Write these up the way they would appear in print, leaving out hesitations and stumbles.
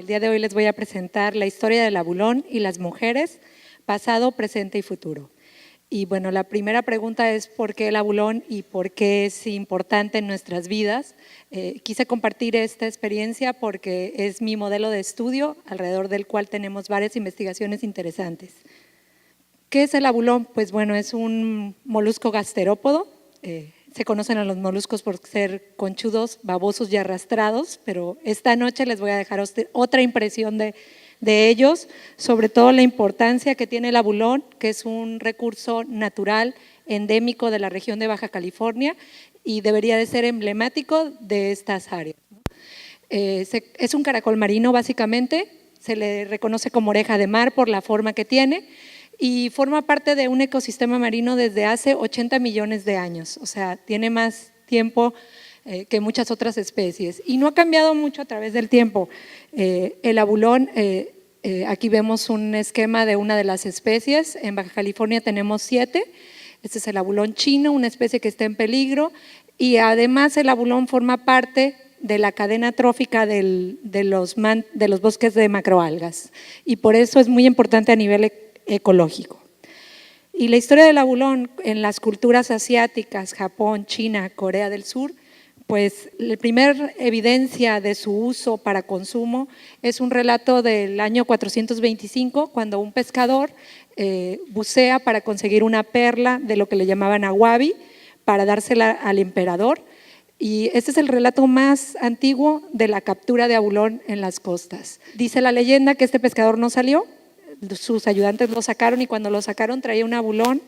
día de hoy les voy a presentar la historia del abulón y las mujeres, pasado, presente y futuro. Y bueno, la primera pregunta es ¿por qué el abulón y por qué es importante en nuestras vidas? Quise compartir esta experiencia porque es mi modelo de estudio, alrededor del cual tenemos varias investigaciones interesantes. ¿Qué es el abulón? Pues bueno, es un molusco gasterópodo. Se conocen a los moluscos por ser conchudos, babosos y arrastrados, pero esta noche les voy a dejar otra impresión de ellos, sobre todo la importancia que tiene el abulón, que es un recurso natural endémico de la región de Baja California y debería de ser emblemático de estas áreas. Es un caracol marino básicamente, se le reconoce como oreja de mar por la forma que tiene y forma parte de un ecosistema marino desde hace 80 millones de años, o sea, tiene más tiempo que muchas otras especies y no ha cambiado mucho a través del tiempo. El abulón, aquí vemos un esquema de una de las especies, en Baja California tenemos 7, este es el abulón chino, una especie que está en peligro y además el abulón forma parte de la cadena trófica de los bosques de macroalgas y por eso es muy importante a nivel ecológico. Y la historia del abulón en las culturas asiáticas, Japón, China, Corea del Sur, pues la primera evidencia de su uso para consumo es un relato del año 425, cuando un pescador bucea para conseguir una perla de lo que le llamaban aguabi, para dársela al emperador. Y este es el relato más antiguo de la captura de abulón en las costas. Dice la leyenda que este pescador no salió, sus ayudantes lo sacaron y cuando lo sacaron traía un abulón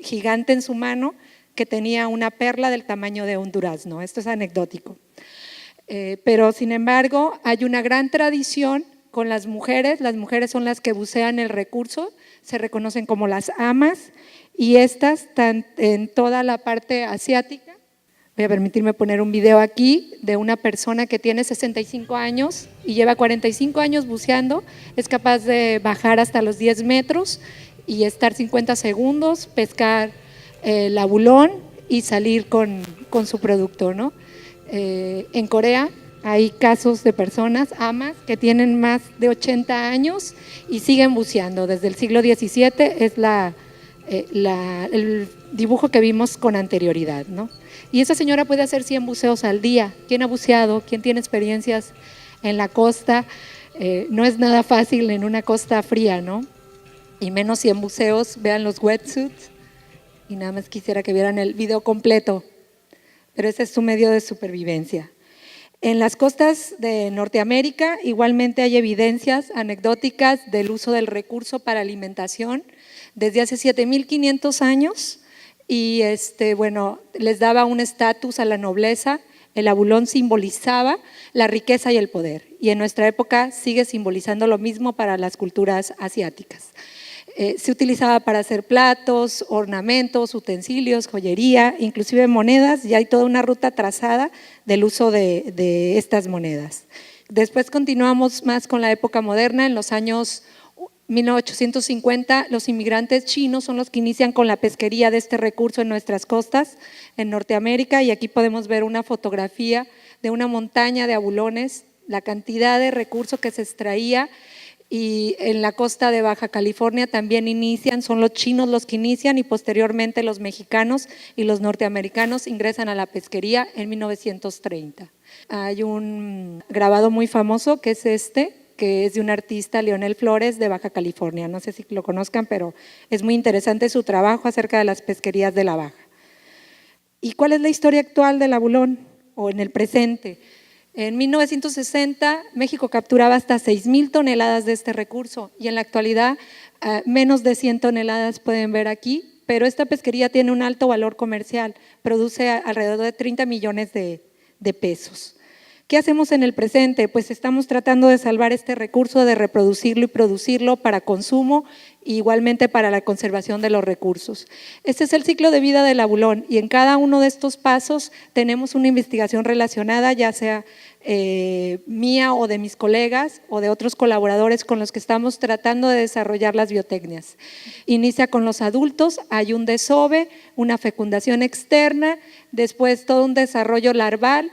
gigante en su mano que tenía una perla del tamaño de un durazno. Esto es anecdótico. Pero sin embargo hay una gran tradición con las mujeres son las que bucean el recurso, se reconocen como las amas y estas están en toda la parte asiática. Voy a permitirme poner un video aquí de una persona que tiene 65 años y lleva 45 años buceando, es capaz de bajar hasta los 10 metros y estar 50 segundos, pescar el abulón y salir con su producto, ¿no? En Corea hay casos de personas, amas, que tienen más de 80 años y siguen buceando. Desde el siglo XVII es el dibujo que vimos con anterioridad, ¿no? Y esa señora puede hacer 100 buceos al día. ¿Quién ha buceado? ¿Quién tiene experiencias en la costa? No es nada fácil en una costa fría, ¿no? Y menos 100 buceos, vean los wetsuits. Y nada más quisiera que vieran el video completo, pero ese es su medio de supervivencia. En las costas de Norteamérica igualmente hay evidencias anecdóticas del uso del recurso para alimentación desde hace 7,500 años y bueno, les daba un estatus a la nobleza. El abulón simbolizaba la riqueza y el poder y en nuestra época sigue simbolizando lo mismo para las culturas asiáticas. Se utilizaba para hacer platos, ornamentos, utensilios, joyería, inclusive monedas, y hay toda una ruta trazada del uso de estas monedas. Después continuamos más con la época moderna, en los años 1850 los inmigrantes chinos son los que inician con la pesquería de este recurso en nuestras costas, en Norteamérica, y aquí podemos ver una fotografía de una montaña de abulones, la cantidad de recurso que se extraía. Y en la costa de Baja California también inician, son los chinos los que inician y posteriormente los mexicanos y los norteamericanos ingresan a la pesquería en 1930. Hay un grabado muy famoso que es que es de un artista, Leonel Flores, de Baja California. No sé si lo conozcan, pero es muy interesante su trabajo acerca de las pesquerías de la Baja. ¿Y cuál es la historia actual del abulón o en el presente? En 1960 México capturaba hasta 6,000 toneladas de este recurso y en la actualidad menos de 100 toneladas pueden ver aquí, pero esta pesquería tiene un alto valor comercial, produce alrededor de 30 millones de pesos. ¿Qué hacemos en el presente? Pues estamos tratando de salvar este recurso, de reproducirlo y producirlo para consumo e igualmente para la conservación de los recursos. Este es el ciclo de vida del abulón y en cada uno de estos pasos tenemos una investigación relacionada, ya sea mía o de mis colegas o de otros colaboradores con los que estamos tratando de desarrollar las biotecnias. Inicia con los adultos, hay un desove, una fecundación externa, después todo un desarrollo larval,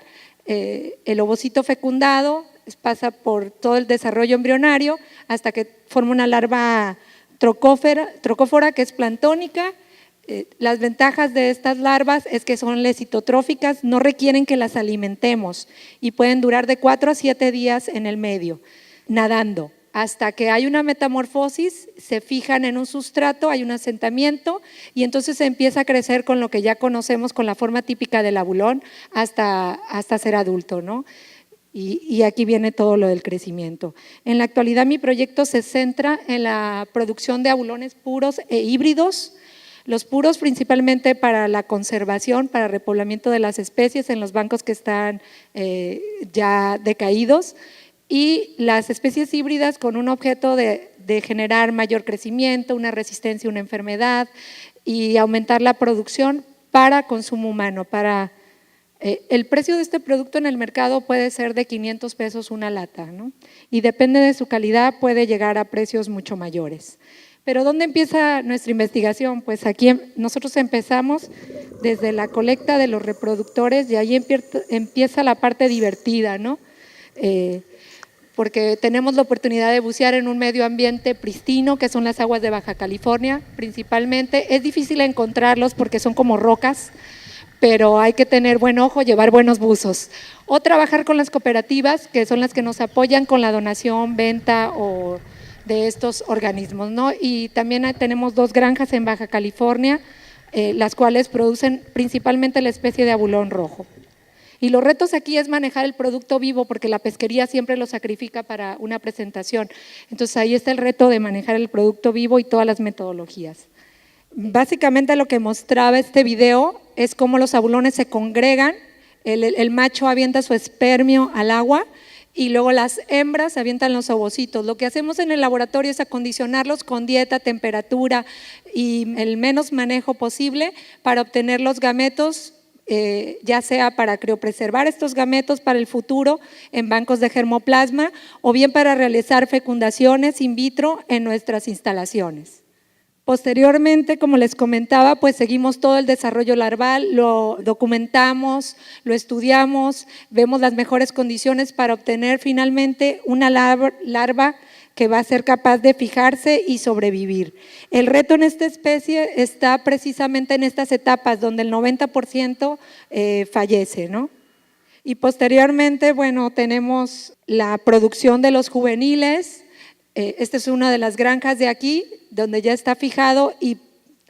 el ovocito fecundado, pasa por todo el desarrollo embrionario hasta que forma una larva trocófora que es planctónica. Las ventajas de estas larvas es que son lecitotróficas, no requieren que las alimentemos y pueden durar de 4 a 7 días en el medio, nadando. Hasta que hay una metamorfosis, se fijan en un sustrato, hay un asentamiento y entonces se empieza a crecer con lo que ya conocemos con la forma típica del abulón hasta ser adulto, ¿no? Y aquí viene todo lo del crecimiento. En la actualidad mi proyecto se centra en la producción de abulones puros e híbridos. Los puros principalmente para la conservación, para repoblamiento de las especies en los bancos que están ya decaídos, y las especies híbridas con un objeto de generar mayor crecimiento, una resistencia a una enfermedad y aumentar la producción para consumo humano. El precio de este producto en el mercado puede ser de 500 pesos una lata, ¿no? Y depende de su calidad, puede llegar a precios mucho mayores. Pero ¿dónde empieza nuestra investigación? Pues aquí nosotros empezamos desde la colecta de los reproductores y ahí empieza la parte divertida, ¿no? Porque tenemos la oportunidad de bucear en un medio ambiente pristino, que son las aguas de Baja California principalmente. Es difícil encontrarlos porque son como rocas, pero hay que tener buen ojo, llevar buenos buzos. O trabajar con las cooperativas, que son las que nos apoyan con la donación, venta o de estos organismos, ¿no? Y también tenemos 2 granjas en Baja California, las cuales producen principalmente la especie de abulón rojo. Y los retos aquí es manejar el producto vivo, porque la pesquería siempre lo sacrifica para una presentación. Entonces ahí está el reto de manejar el producto vivo y todas las metodologías. Básicamente lo que mostraba este video es cómo los abulones se congregan, el macho avienta su espermio al agua y luego las hembras avientan los ovocitos. Lo que hacemos en el laboratorio es acondicionarlos con dieta, temperatura y el menos manejo posible para obtener los gametos, ya sea para criopreservar estos gametos para el futuro en bancos de germoplasma o bien para realizar fecundaciones in vitro en nuestras instalaciones. Posteriormente, como les comentaba, pues seguimos todo el desarrollo larval, lo documentamos, lo estudiamos, vemos las mejores condiciones para obtener finalmente una larva que va a ser capaz de fijarse y sobrevivir. El reto en esta especie está precisamente en estas etapas donde el 90% fallece, ¿no? Y posteriormente, bueno, tenemos la producción de los juveniles. Esta es una de las granjas de aquí, donde ya está fijado y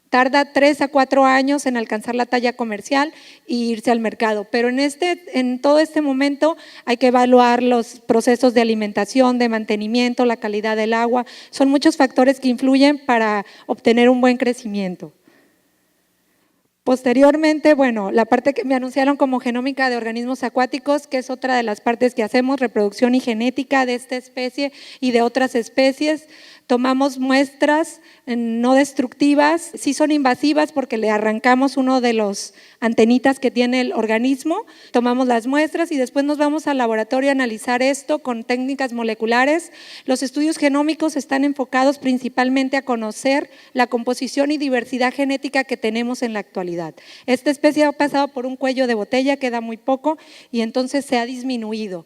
tarda 3 a 4 años en alcanzar la talla comercial e irse al mercado. Pero en todo este momento hay que evaluar los procesos de alimentación, de mantenimiento, la calidad del agua. Son muchos factores que influyen para obtener un buen crecimiento. Posteriormente, bueno, la parte que me anunciaron como genómica de organismos acuáticos, que es otra de las partes que hacemos, reproducción y genética de esta especie y de otras especies. Tomamos muestras no destructivas, sí son invasivas porque le arrancamos uno de los antenitas que tiene el organismo, tomamos las muestras y después nos vamos al laboratorio a analizar esto con técnicas moleculares. Los estudios genómicos están enfocados principalmente a conocer la composición y diversidad genética que tenemos en la actualidad. Esta especie ha pasado por un cuello de botella, queda muy poco y entonces se ha disminuido.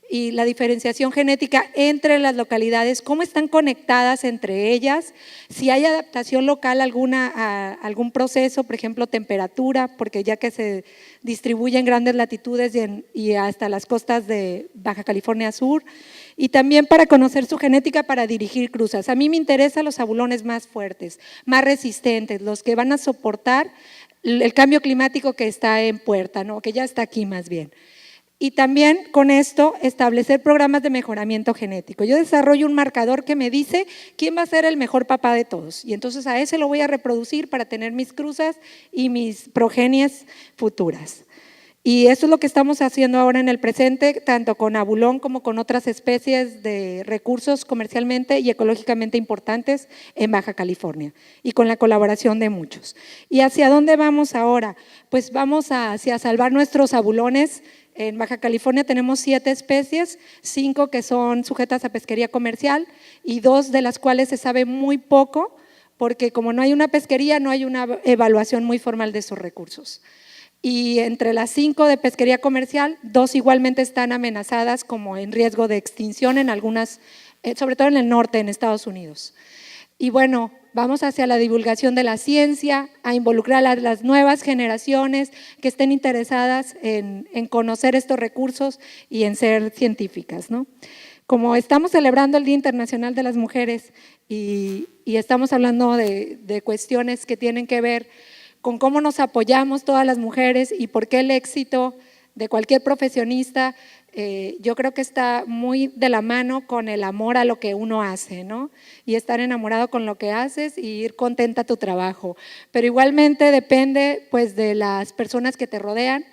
Y la diferenciación genética entre las localidades, cómo están conectadas entre ellas, si hay adaptación local alguna a algún proceso, por ejemplo temperatura, porque ya que se distribuye en grandes latitudes y hasta las costas de Baja California Sur, y también para conocer su genética para dirigir cruzas. A mí me interesan los abulones más fuertes, más resistentes, los que van a soportar el cambio climático que está en puerta, ¿no? Que ya está aquí más bien. Y también con esto establecer programas de mejoramiento genético. Yo desarrollo un marcador que me dice quién va a ser el mejor papá de todos y entonces a ese lo voy a reproducir para tener mis cruzas y mis progenies futuras. Y eso es lo que estamos haciendo ahora en el presente, tanto con abulón como con otras especies de recursos comercialmente y ecológicamente importantes en Baja California y con la colaboración de muchos. ¿Y hacia dónde vamos ahora? Pues vamos hacia salvar nuestros abulones. En Baja California tenemos 7 especies, 5 que son sujetas a pesquería comercial y 2 de las cuales se sabe muy poco porque como no hay una pesquería, no hay una evaluación muy formal de esos recursos. y entre las 5 de pesquería comercial, 2 igualmente están amenazadas como en riesgo de extinción en algunas, sobre todo en el norte, en Estados Unidos. Y bueno, vamos hacia la divulgación de la ciencia, a involucrar a las nuevas generaciones que estén interesadas en conocer estos recursos y en ser científicas, ¿no? Como estamos celebrando el Día Internacional de las Mujeres y estamos hablando de cuestiones que tienen que ver con cómo nos apoyamos todas las mujeres y por qué el éxito de cualquier profesionista, yo creo que está muy de la mano con el amor a lo que uno hace, ¿no? Y estar enamorado con lo que haces y ir contenta a tu trabajo. Pero igualmente depende pues de las personas que te rodean,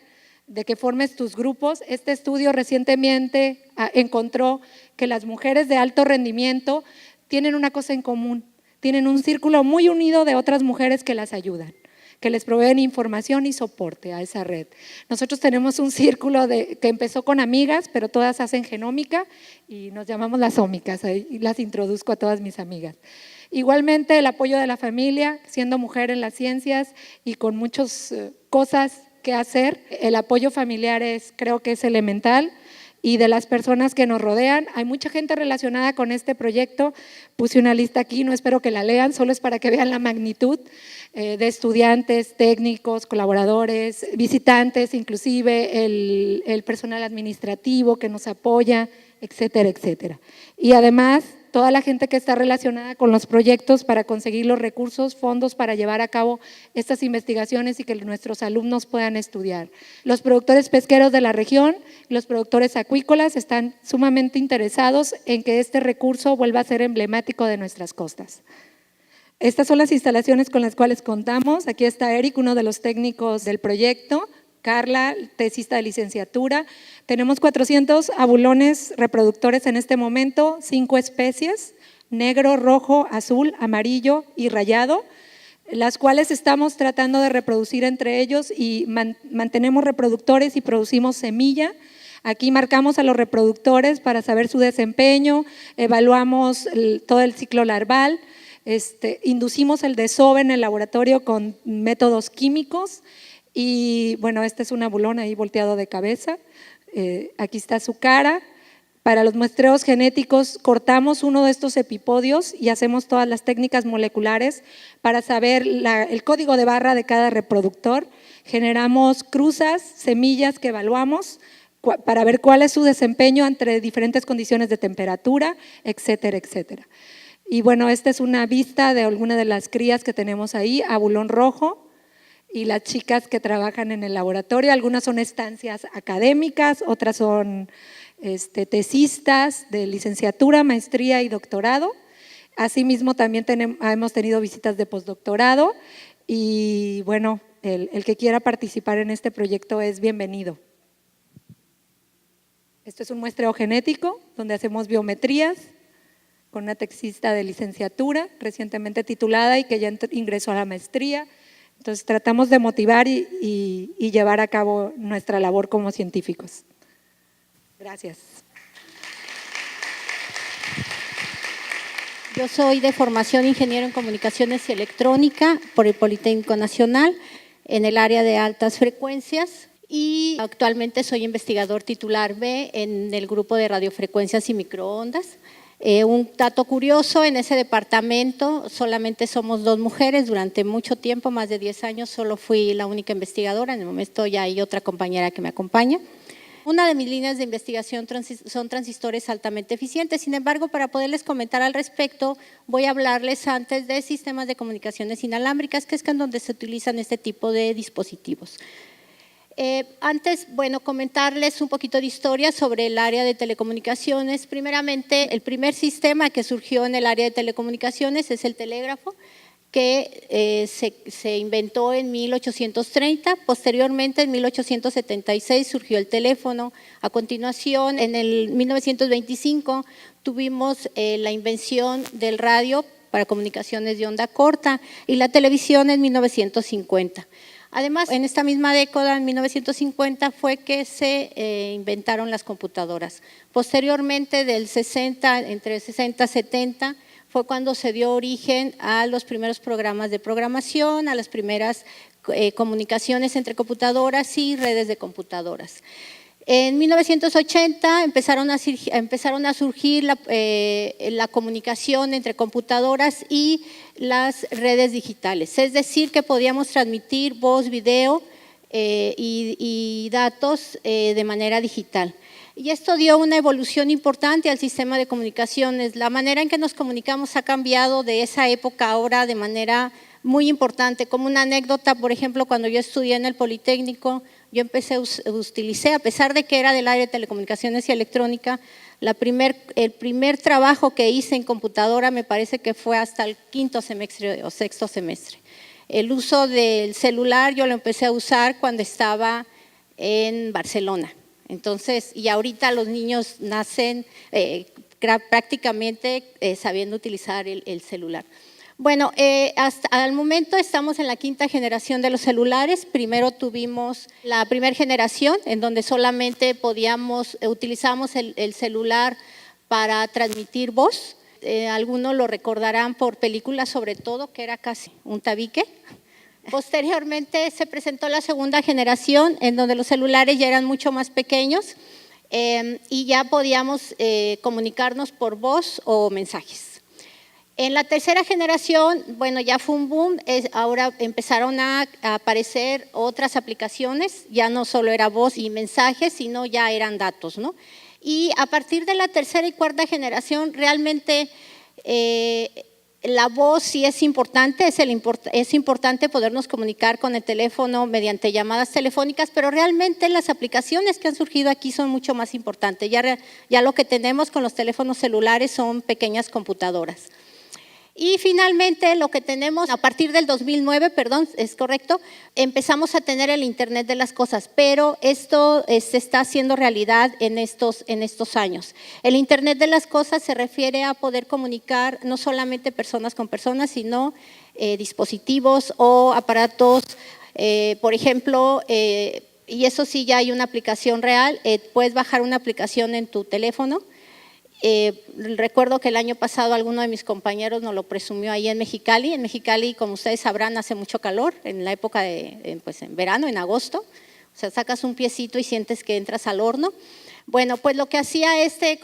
de que formes tus grupos. Este estudio recientemente encontró que las mujeres de alto rendimiento tienen una cosa en común, tienen un círculo muy unido de otras mujeres que las ayudan, que les proveen información y soporte a esa red. Nosotros tenemos un círculo que empezó con amigas, pero todas hacen genómica y nos llamamos las ómicas, y las introduzco a todas mis amigas. Igualmente el apoyo de la familia, siendo mujer en las ciencias y con muchas cosas que hacer, el apoyo familiar creo que es elemental. Y de las personas que nos rodean, hay mucha gente relacionada con este proyecto. Puse una lista aquí, no espero que la lean, solo es para que vean la magnitud de estudiantes, técnicos, colaboradores, visitantes, inclusive el personal administrativo que nos apoya, etcétera, etcétera. Y además, toda la gente que está relacionada con los proyectos para conseguir los recursos, fondos para llevar a cabo estas investigaciones y que nuestros alumnos puedan estudiar. Los productores pesqueros de la región, los productores acuícolas están sumamente interesados en que este recurso vuelva a ser emblemático de nuestras costas. Estas son las instalaciones con las cuales contamos. Aquí está Eric, uno de los técnicos del proyecto, Carla, tesista de licenciatura. Tenemos 400 abulones reproductores en este momento, 5 especies, negro, rojo, azul, amarillo y rayado, las cuales estamos tratando de reproducir entre ellos y mantenemos reproductores y producimos semilla. Aquí marcamos a los reproductores para saber su desempeño, evaluamos todo el ciclo larval, inducimos el desove en el laboratorio con métodos químicos y bueno, este es un abulón ahí volteado de cabeza, aquí está su cara. Para los muestreos genéticos cortamos uno de estos epipodios y hacemos todas las técnicas moleculares para saber el código de barra de cada reproductor. Generamos cruzas, semillas que evaluamos para ver cuál es su desempeño entre diferentes condiciones de temperatura, etcétera, etcétera. Y bueno, esta es una vista de alguna de las crías que tenemos ahí, abulón rojo, y las chicas que trabajan en el laboratorio. Algunas son estancias académicas, otras son tesistas de licenciatura, maestría y doctorado. Asimismo, también hemos tenido visitas de postdoctorado y bueno, el que quiera participar en este proyecto es bienvenido. Esto es un muestreo genético donde hacemos biometrías con una tesista de licenciatura recientemente titulada y que ya ingresó a la maestría. Entonces tratamos de motivar y llevar a cabo nuestra labor como científicos. Gracias. Yo soy de formación ingeniero en comunicaciones y electrónica por el Politécnico Nacional en el área de altas frecuencias y actualmente soy investigador titular B en el grupo de radiofrecuencias y microondas. Un dato curioso, en ese departamento solamente somos 2 mujeres, durante mucho tiempo, más de 10 años, solo fui la única investigadora, en el momento ya hay otra compañera que me acompaña. Una de mis líneas de investigación son transistores altamente eficientes, sin embargo, para poderles comentar al respecto, voy a hablarles antes de sistemas de comunicaciones inalámbricas, que es en donde se utilizan este tipo de dispositivos. Antes, bueno, comentarles un poquito de historia sobre el área de telecomunicaciones. Primeramente, el primer sistema que surgió en el área de telecomunicaciones es el telégrafo, que se inventó en 1830, posteriormente en 1876 surgió el teléfono, a continuación en el 1925 tuvimos la invención del radio para comunicaciones de onda corta y la televisión en 1950. Además, en esta misma década, en 1950, fue que se inventaron las computadoras. Posteriormente, del 60, entre 60 y 70, fue cuando se dio origen a los primeros programas de programación, a las primeras comunicaciones entre computadoras y redes de computadoras. En 1980 empezaron a surgir la comunicación entre computadoras y las redes digitales, es decir, que podíamos transmitir voz, video y datos de manera digital. Y esto dio una evolución importante al sistema de comunicaciones. La manera en que nos comunicamos ha cambiado de esa época ahora de manera muy importante. Como una anécdota, por ejemplo, cuando yo estudié en el Politécnico, yo utilicé, a pesar de que era del área de telecomunicaciones y electrónica, el primer trabajo que hice en computadora me parece que fue hasta el quinto semestre o sexto semestre. El uso del celular yo lo empecé a usar cuando estaba en Barcelona. Entonces, y ahorita los niños nacen prácticamente sabiendo utilizar el celular. Bueno, hasta el momento estamos en la quinta generación de los celulares. Primero tuvimos la primera generación en donde solamente utilizamos el celular para transmitir voz. Algunos lo recordarán por películas sobre todo, que era casi un tabique. Posteriormente se presentó la segunda generación en donde los celulares ya eran mucho más pequeños y ya podíamos comunicarnos por voz o mensajes. En la tercera generación, bueno, ya fue un boom, ahora empezaron a aparecer otras aplicaciones, ya no solo era voz y mensajes, sino ya eran datos, ¿no? Y a partir de la tercera y cuarta generación, realmente la voz sí es importante, es importante podernos comunicar con el teléfono mediante llamadas telefónicas, pero realmente las aplicaciones que han surgido aquí son mucho más importantes. Ya lo que tenemos con los teléfonos celulares son pequeñas computadoras. Y finalmente lo que tenemos a partir del 2009, perdón, es correcto, empezamos a tener el Internet de las cosas, pero esto se está haciendo realidad en estos años. El Internet de las cosas se refiere a poder comunicar no solamente personas con personas, sino dispositivos o aparatos, por ejemplo, y eso sí ya hay una aplicación real, puedes bajar una aplicación en tu teléfono. Recuerdo que el año pasado alguno de mis compañeros nos lo presumió ahí en Mexicali. En Mexicali, como ustedes sabrán, hace mucho calor en la época pues en verano, en agosto. O sea, sacas un piecito y sientes que entras al horno. Bueno, pues lo que hacía este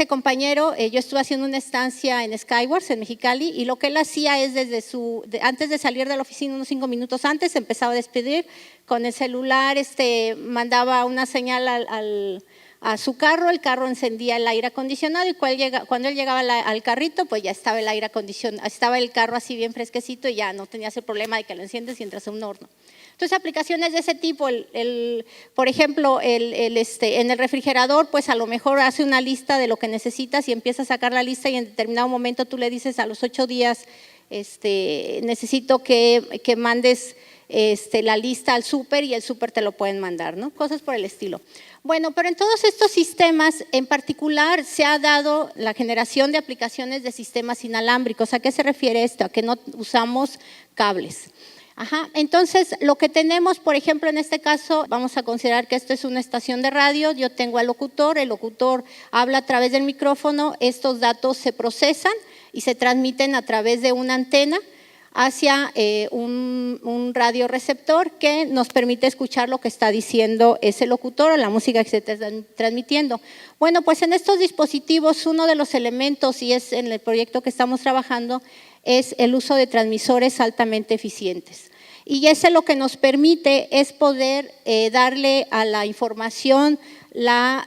compañero, yo estuve haciendo una estancia en Skyworks en Mexicali y lo que él hacía es antes de salir de la oficina unos 5 minutos antes, empezaba a despedir con el celular, mandaba una señal a su carro, el carro encendía el aire acondicionado y cuando él llegaba al carrito, pues ya estaba el aire acondicionado, estaba el carro así bien fresquecito y ya no tenías el problema de que lo enciendes y entras a un horno. Entonces, aplicaciones de ese tipo, por ejemplo, en el refrigerador, pues a lo mejor hace una lista de lo que necesitas y empieza a sacar la lista y en determinado momento tú le dices a los 8 días, necesito que mandes la lista al súper y el súper te lo pueden mandar, ¿no? Cosas por el estilo. Bueno, pero en todos estos sistemas, en particular, se ha dado la generación de aplicaciones de sistemas inalámbricos. ¿A qué se refiere esto? A que no usamos cables. Entonces, lo que tenemos, por ejemplo, en este caso, vamos a considerar que esto es una estación de radio, yo tengo al locutor, el locutor habla a través del micrófono, estos datos se procesan y se transmiten a través de una antena hacia un radioreceptor que nos permite escuchar lo que está diciendo ese locutor o la música que se está transmitiendo. Bueno, pues en estos dispositivos uno de los elementos, y es en el proyecto que estamos trabajando, es el uso de transmisores altamente eficientes. Y ese lo que nos permite es poder darle a la información las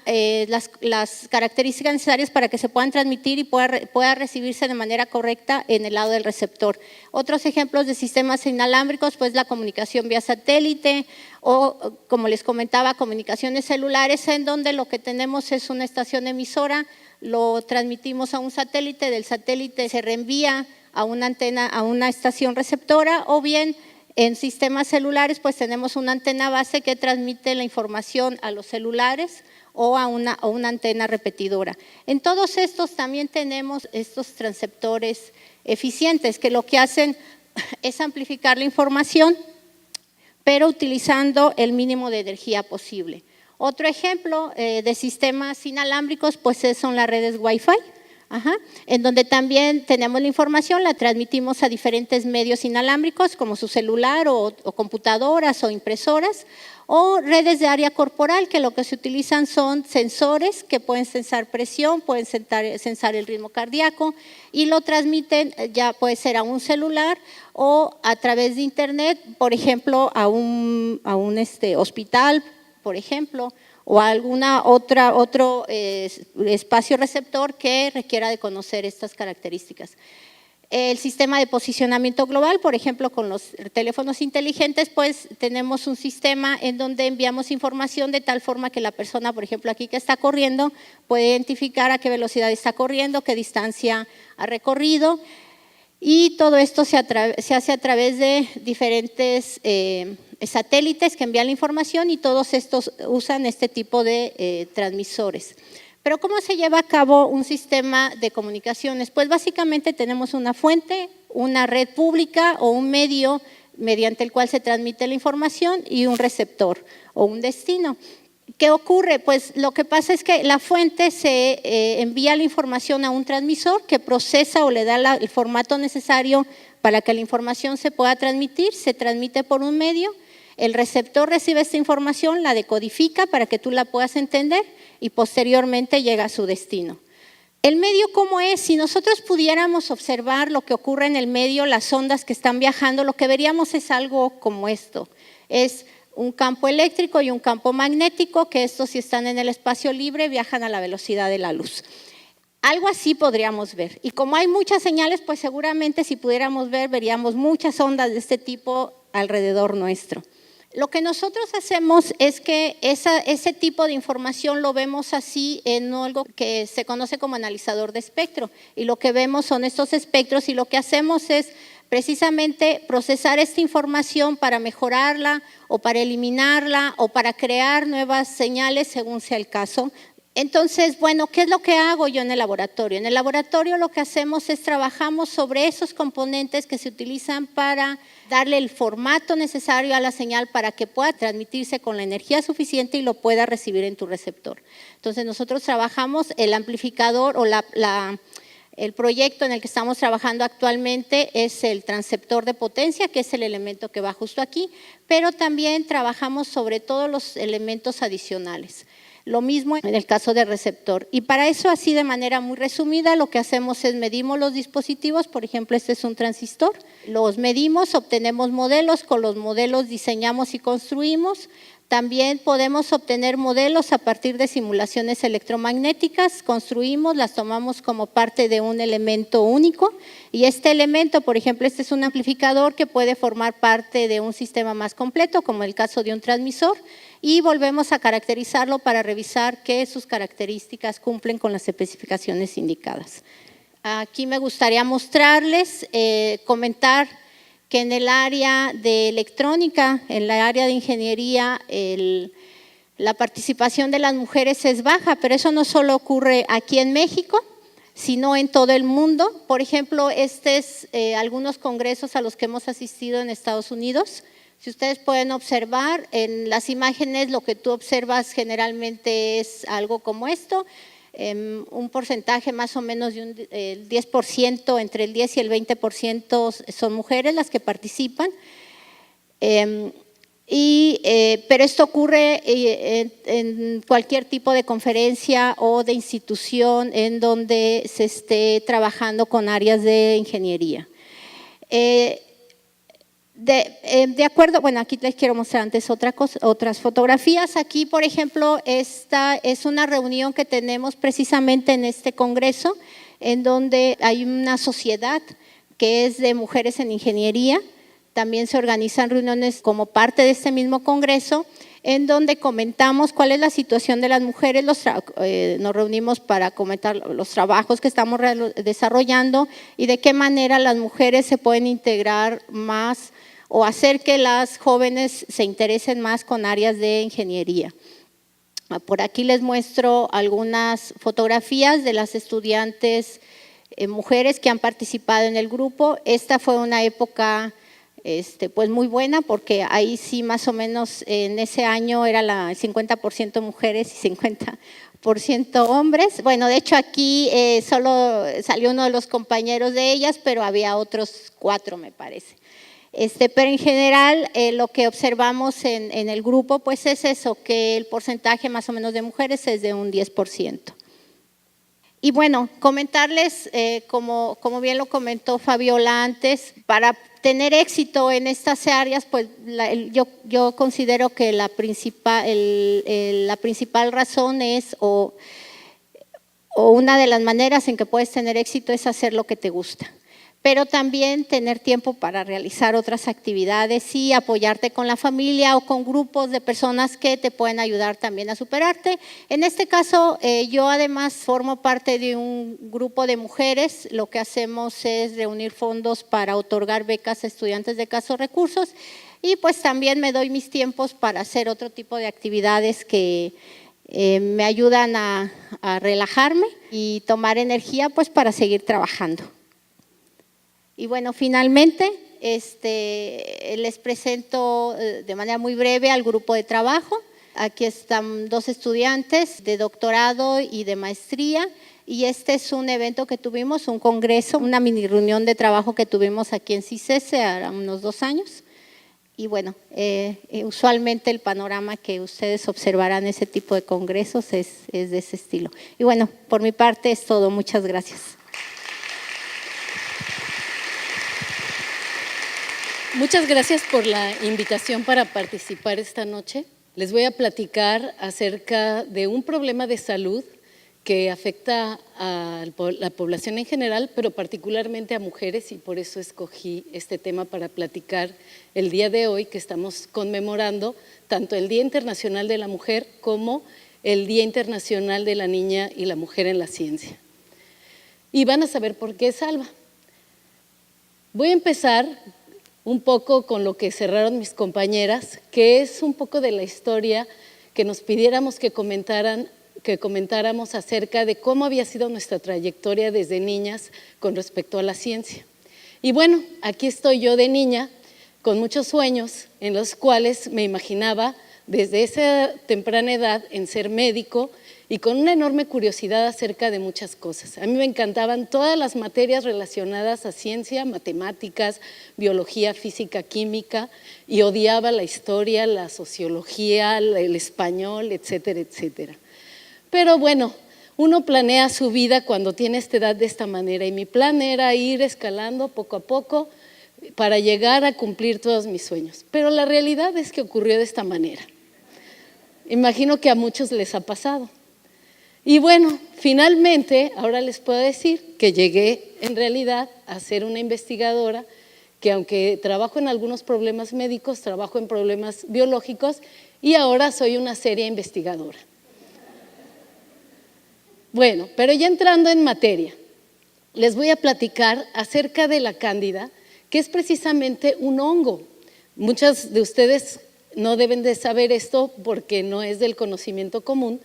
características necesarias para que se puedan transmitir y pueda recibirse de manera correcta en el lado del receptor. Otros ejemplos de sistemas inalámbricos, pues la comunicación vía satélite o, como les comentaba, comunicaciones celulares, en donde lo que tenemos es una estación emisora, lo transmitimos a un satélite, del satélite se reenvía a una antena, a una estación receptora, o bien en sistemas celulares pues tenemos una antena base que transmite la información a los celulares o a una antena repetidora. En todos estos también tenemos estos transceptores eficientes que lo que hacen es amplificar la información, pero utilizando el mínimo de energía posible. Otro ejemplo de sistemas inalámbricos pues son las redes Wi-Fi. En donde también tenemos la información, la transmitimos a diferentes medios inalámbricos como su celular o computadoras o impresoras, o redes de área corporal, que lo que se utilizan son sensores que pueden sensar presión, pueden sensar el ritmo cardíaco y lo transmiten, ya puede ser a un celular o a través de internet, por ejemplo, a un hospital, por ejemplo, o a alguna otro espacio receptor que requiera de conocer estas características. El sistema de posicionamiento global, por ejemplo, con los teléfonos inteligentes, pues tenemos un sistema en donde enviamos información de tal forma que la persona, por ejemplo, aquí que está corriendo, puede identificar a qué velocidad está corriendo, qué distancia ha recorrido, y todo esto se hace a través de diferentes satélites que envían la información y todos estos usan este tipo de transmisores. Pero ¿cómo se lleva a cabo un sistema de comunicaciones? Pues básicamente tenemos una fuente, una red pública o un medio mediante el cual se transmite la información y un receptor o un destino. ¿Qué ocurre? Pues lo que pasa es que la fuente se envía la información a un transmisor que procesa o le da el formato necesario para que la información se pueda transmitir, se transmite por un medio, el receptor recibe esta información, la decodifica para que tú la puedas entender y posteriormente llega a su destino. ¿El medio cómo es? Si nosotros pudiéramos observar lo que ocurre en el medio, las ondas que están viajando, lo que veríamos es algo como esto. Es un campo eléctrico y un campo magnético, que estos si están en el espacio libre viajan a la velocidad de la luz. Algo así podríamos ver. Y como hay muchas señales, pues seguramente si pudiéramos ver, veríamos muchas ondas de este tipo alrededor nuestro. Lo que nosotros hacemos es que ese tipo de información lo vemos así en algo que se conoce como analizador de espectro, y lo que vemos son estos espectros y lo que hacemos es precisamente procesar esta información para mejorarla o para eliminarla o para crear nuevas señales según sea el caso. Entonces, bueno, ¿qué es lo que hago yo en el laboratorio? En el laboratorio lo que hacemos es trabajamos sobre esos componentes que se utilizan para darle el formato necesario a la señal para que pueda transmitirse con la energía suficiente y lo pueda recibir en tu receptor. Entonces, nosotros trabajamos el amplificador o el proyecto en el que estamos trabajando actualmente es el transceptor de potencia, que es el elemento que va justo aquí, pero también trabajamos sobre todos los elementos adicionales. Lo mismo en el caso del receptor. Y para eso, así de manera muy resumida, lo que hacemos es medimos los dispositivos. Por ejemplo, este es un transistor. Los medimos, obtenemos modelos, con los modelos diseñamos y construimos. También podemos obtener modelos a partir de simulaciones electromagnéticas, construimos, las tomamos como parte de un elemento único y este elemento, por ejemplo, este es un amplificador que puede formar parte de un sistema más completo, como el caso de un transmisor, y volvemos a caracterizarlo para revisar que sus características cumplen con las especificaciones indicadas. Aquí me gustaría mostrarles, comentar que en el área de electrónica, en la área de ingeniería, la participación de las mujeres es baja, pero eso no solo ocurre aquí en México, sino en todo el mundo. Por ejemplo, algunos congresos a los que hemos asistido en Estados Unidos. Si ustedes pueden observar en las imágenes, lo que tú observas generalmente es algo como esto. Un porcentaje más o menos de el 10%, entre el 10 y el 20% son mujeres las que participan. Pero esto ocurre en cualquier tipo de conferencia o de institución en donde se esté trabajando con áreas de ingeniería. De acuerdo, bueno, aquí les quiero mostrar antes otras fotografías. Aquí, por ejemplo, esta es una reunión que tenemos precisamente en este congreso, en donde hay una sociedad que es de mujeres en ingeniería. También se organizan reuniones como parte de este mismo congreso, en donde comentamos cuál es la situación de las mujeres, nos reunimos para comentar los trabajos que estamos desarrollando y de qué manera las mujeres se pueden integrar más o hacer que las jóvenes se interesen más con áreas de ingeniería. Por aquí les muestro algunas fotografías de las estudiantes mujeres que han participado en el grupo. Esta fue una época pues muy buena, porque ahí sí más o menos en ese año era 50% mujeres y 50% hombres. Bueno, de hecho aquí solo salió uno de los compañeros de ellas, pero había otros 4, me parece. Pero en general lo que observamos en el grupo pues es eso, que el porcentaje más o menos de mujeres es de un 10%. Y bueno, comentarles, como bien lo comentó Fabiola antes, para tener éxito en estas áreas, pues yo considero que la principal razón es, o una de las maneras en que puedes tener éxito es hacer lo que te gusta. Pero también tener tiempo para realizar otras actividades y apoyarte con la familia o con grupos de personas que te pueden ayudar también a superarte. En este caso, yo además formo parte de un grupo de mujeres. Lo que hacemos es reunir fondos para otorgar becas a estudiantes de escasos recursos y pues también me doy mis tiempos para hacer otro tipo de actividades que me ayudan a relajarme y tomar energía pues para seguir trabajando. Y bueno, finalmente les presento de manera muy breve al grupo de trabajo. Aquí están 2 estudiantes de doctorado y de maestría y este es un evento que tuvimos, un congreso, una mini reunión de trabajo que tuvimos aquí en CICESE hace unos 2 años. Y bueno, usualmente el panorama que ustedes observarán en ese tipo de congresos es de ese estilo. Y bueno, por mi parte es todo. Muchas gracias. Muchas gracias por la invitación para participar esta noche. Les voy a platicar acerca de un problema de salud que afecta a la población en general, pero particularmente a mujeres, y por eso escogí este tema para platicar el día de hoy, que estamos conmemorando tanto el Día Internacional de la Mujer como el Día Internacional de la Niña y la Mujer en la Ciencia. Y van a saber por qué es Alba. Voy a empezar un poco con lo que cerraron mis compañeras, que es un poco de la historia que nos pidiéramos que comentáramos acerca de cómo había sido nuestra trayectoria desde niñas con respecto a la ciencia. Y bueno, aquí estoy yo de niña, con muchos sueños en los cuales me imaginaba desde esa temprana edad en ser médico y con una enorme curiosidad acerca de muchas cosas. A mí me encantaban todas las materias relacionadas a ciencia, matemáticas, biología, física, química, y odiaba la historia, la sociología, el español, etcétera, etcétera. Pero bueno, uno planea su vida cuando tiene esta edad de esta manera, y mi plan era ir escalando poco a poco para llegar a cumplir todos mis sueños. Pero la realidad es que ocurrió de esta manera. Imagino que a muchos les ha pasado. Y bueno, finalmente, ahora les puedo decir que llegué en realidad a ser una investigadora, que aunque trabajo en algunos problemas médicos, trabajo en problemas biológicos y ahora soy una seria investigadora. Bueno, pero ya entrando en materia, les voy a platicar acerca de la cándida, que es precisamente un hongo. Muchas de ustedes no deben de saber esto porque no es del conocimiento común,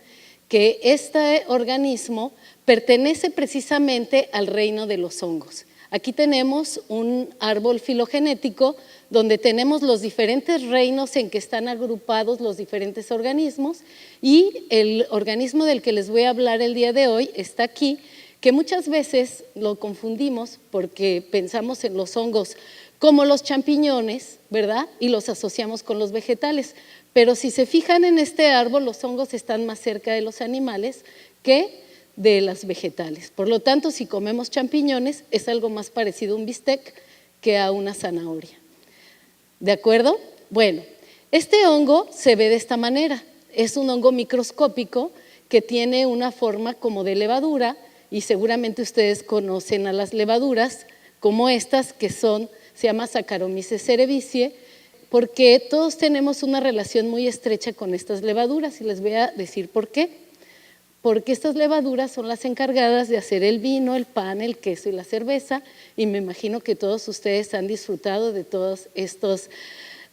que este organismo pertenece precisamente al reino de los hongos. Aquí tenemos un árbol filogenético donde tenemos los diferentes reinos en que están agrupados los diferentes organismos, y el organismo del que les voy a hablar el día de hoy está aquí, que muchas veces lo confundimos porque pensamos en los hongos como los champiñones, ¿verdad? Y los asociamos con los vegetales. Pero si se fijan en este árbol, los hongos están más cerca de los animales que de las vegetales. Por lo tanto, si comemos champiñones, es algo más parecido a un bistec que a una zanahoria. ¿De acuerdo? Bueno, este hongo se ve de esta manera. Es un hongo microscópico que tiene una forma como de levadura, y seguramente ustedes conocen a las levaduras como estas, que se llama Saccharomyces cerevisiae, porque todos tenemos una relación muy estrecha con estas levaduras, y les voy a decir por qué. Porque estas levaduras son las encargadas de hacer el vino, el pan, el queso y la cerveza, y me imagino que todos ustedes han disfrutado de todos estos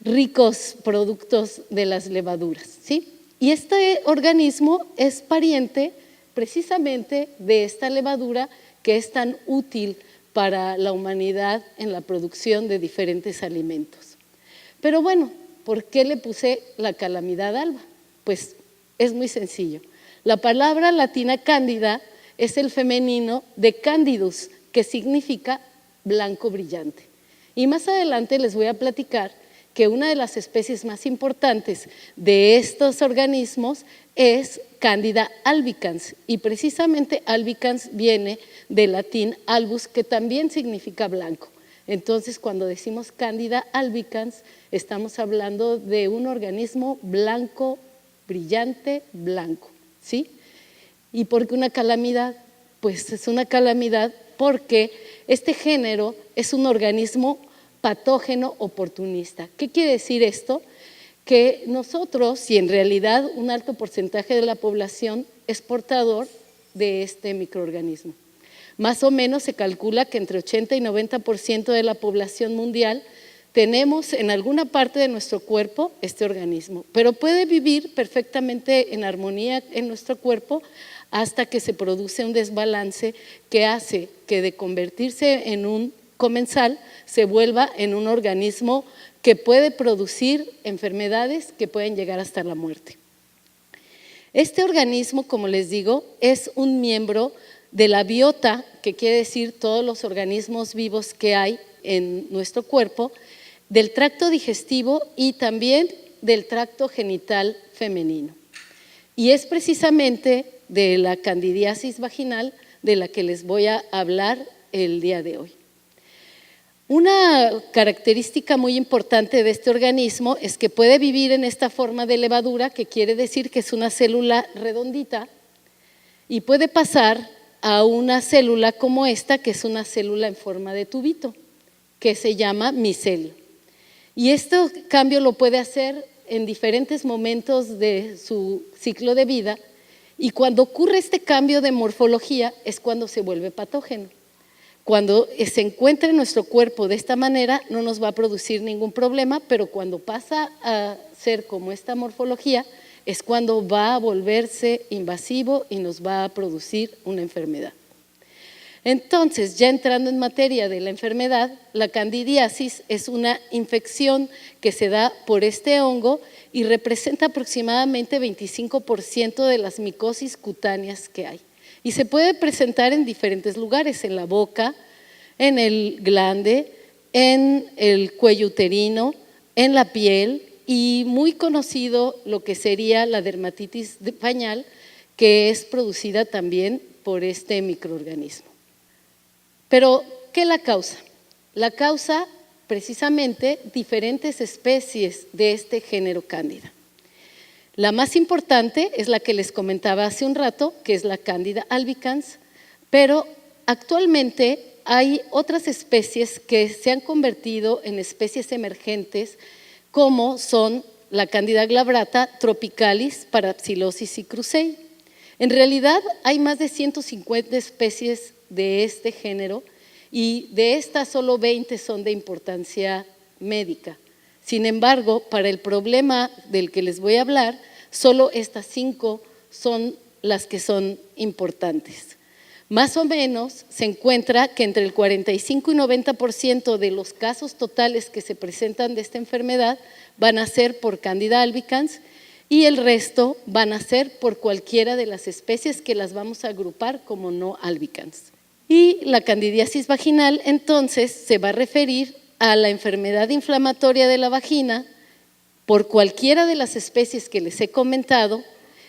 ricos productos de las levaduras, ¿sí? Y este organismo es pariente precisamente de esta levadura que es tan útil para la humanidad en la producción de diferentes alimentos. Pero bueno, ¿por qué le puse la calamidad alba? Pues es muy sencillo. La palabra latina cándida es el femenino de candidus, que significa blanco brillante. Y más adelante les voy a platicar que una de las especies más importantes de estos organismos es Cándida albicans, y precisamente albicans viene del latín albus, que también significa blanco. Entonces, cuando decimos Cándida albicans, estamos hablando de un organismo blanco, brillante, blanco, ¿sí? ¿Y por qué una calamidad? Pues es una calamidad porque este género es un organismo patógeno oportunista. ¿Qué quiere decir esto? Que nosotros, si en realidad un alto porcentaje de la población es portador de este microorganismo. Más o menos se calcula que entre 80 y 90% de la población mundial tenemos en alguna parte de nuestro cuerpo este organismo, pero puede vivir perfectamente en armonía en nuestro cuerpo hasta que se produce un desbalance que hace que de convertirse en un comensal se vuelva en un organismo que puede producir enfermedades que pueden llegar hasta la muerte. Este organismo, como les digo, es un miembro de la biota, que quiere decir todos los organismos vivos que hay en nuestro cuerpo, del tracto digestivo y también del tracto genital femenino. Y es precisamente de la candidiasis vaginal de la que les voy a hablar el día de hoy. Una característica muy importante de este organismo es que puede vivir en esta forma de levadura, que quiere decir que es una célula redondita, y puede pasar a una célula como esta, que es una célula en forma de tubito, que se llama micelio. Y este cambio lo puede hacer en diferentes momentos de su ciclo de vida, y cuando ocurre este cambio de morfología es cuando se vuelve patógeno. Cuando se encuentra en nuestro cuerpo de esta manera no nos va a producir ningún problema, pero cuando pasa a ser como esta morfología es cuando va a volverse invasivo y nos va a producir una enfermedad. Entonces, ya entrando en materia de la enfermedad, la candidiasis es una infección que se da por este hongo y representa aproximadamente 25% de las micosis cutáneas que hay. Y se puede presentar en diferentes lugares, en la boca, en el glande, en el cuello uterino, en la piel, y muy conocido lo que sería la dermatitis pañal, que es producida también por este microorganismo. Pero, ¿qué la causa? La causa, precisamente, diferentes especies de este género cándida. La más importante es la que les comentaba hace un rato, que es la Cándida albicans, pero actualmente hay otras especies que se han convertido en especies emergentes, como son la Cándida glabrata, tropicalis, parapsilosis y crusei. En realidad hay más de 150 especies de este género y de estas solo 20 son de importancia médica. Sin embargo, para el problema del que les voy a hablar, solo estas 5 son las que son importantes. Más o menos se encuentra que entre el 45 y 90% de los casos totales que se presentan de esta enfermedad van a ser por Cándida albicans y el resto van a ser por cualquiera de las especies que las vamos a agrupar como no albicans. Y la candidiasis vaginal entonces se va a referir a la enfermedad inflamatoria de la vagina por cualquiera de las especies que les he comentado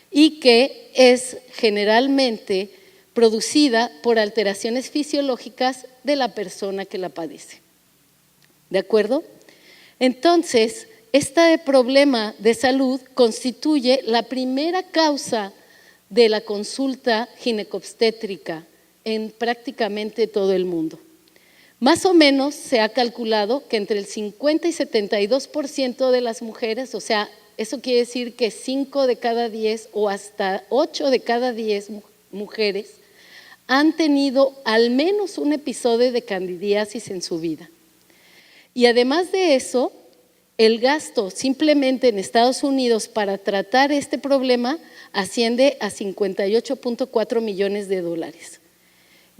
y que es generalmente producida por alteraciones fisiológicas de la persona que la padece. ¿De acuerdo? Entonces, este problema de salud constituye la primera causa de la consulta ginecobstétrica en prácticamente todo el mundo. Más o menos se ha calculado que entre el 50 y 72% de las mujeres, o sea, eso quiere decir que 5 de cada 10 o hasta 8 de cada 10 mujeres han tenido al menos un episodio de candidiasis en su vida. Y además de eso, el gasto simplemente en Estados Unidos para tratar este problema asciende a $58.4 millones.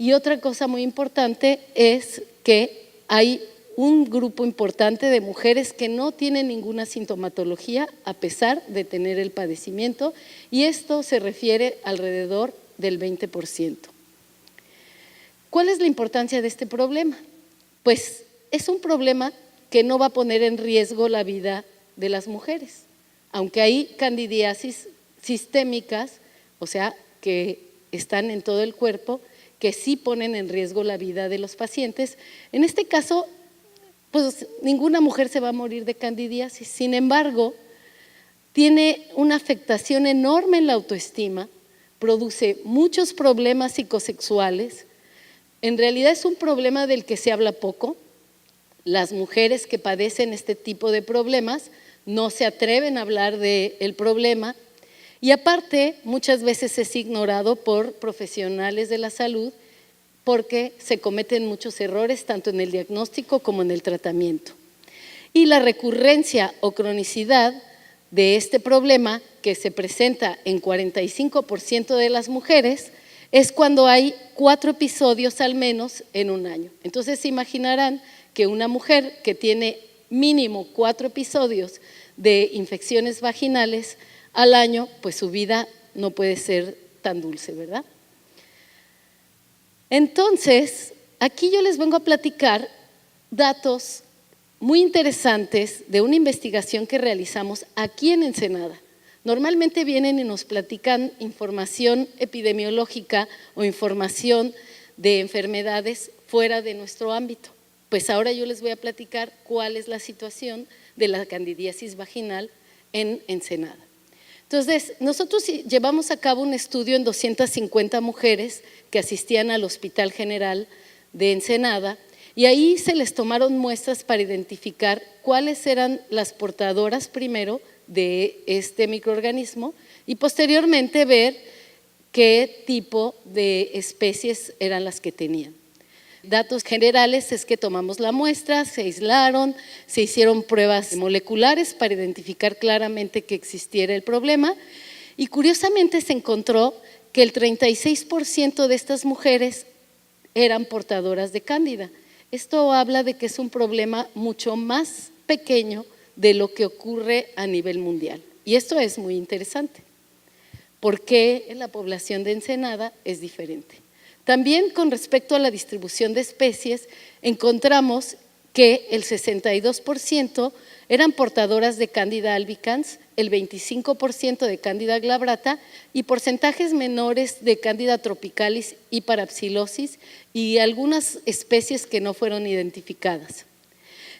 Y otra cosa muy importante es que hay un grupo importante de mujeres que no tienen ninguna sintomatología a pesar de tener el padecimiento, y esto se refiere alrededor del 20%. ¿Cuál es la importancia de este problema? Pues es un problema que no va a poner en riesgo la vida de las mujeres, aunque hay candidiasis sistémicas, o sea, que están en todo el cuerpo, que sí ponen en riesgo la vida de los pacientes. En este caso, pues ninguna mujer se va a morir de candidiasis. Sin embargo, tiene una afectación enorme en la autoestima, produce muchos problemas psicosexuales. En realidad es un problema del que se habla poco. Las mujeres que padecen este tipo de problemas no se atreven a hablar del problema, y aparte muchas veces es ignorado por profesionales de la salud porque se cometen muchos errores tanto en el diagnóstico como en el tratamiento. Y la recurrencia o cronicidad de este problema, que se presenta en 45% de las mujeres, es cuando hay 4 episodios al menos en un año. Entonces se imaginarán que una mujer que tiene mínimo 4 episodios de infecciones vaginales al año, pues su vida no puede ser tan dulce, ¿verdad? Entonces, aquí yo les vengo a platicar datos muy interesantes de una investigación que realizamos aquí en Ensenada. Normalmente vienen y nos platican información epidemiológica o información de enfermedades fuera de nuestro ámbito. Pues ahora yo les voy a platicar cuál es la situación de la candidiasis vaginal en Ensenada. Entonces, nosotros llevamos a cabo un estudio en 250 mujeres que asistían al Hospital General de Ensenada, y ahí se les tomaron muestras para identificar cuáles eran las portadoras primero de este microorganismo y posteriormente ver qué tipo de especies eran las que tenían. Datos generales es que tomamos la muestra, se aislaron, se hicieron pruebas moleculares para identificar claramente que existiera el problema, y curiosamente se encontró que el 36% de estas mujeres eran portadoras de cándida. Esto habla de que es un problema mucho más pequeño de lo que ocurre a nivel mundial, y esto es muy interesante. ¿Por qué en la población de Ensenada es diferente? También con respecto a la distribución de especies, encontramos que el 62% eran portadoras de Candida albicans, el 25% de Candida glabrata y porcentajes menores de Candida tropicalis y parapsilosis y algunas especies que no fueron identificadas.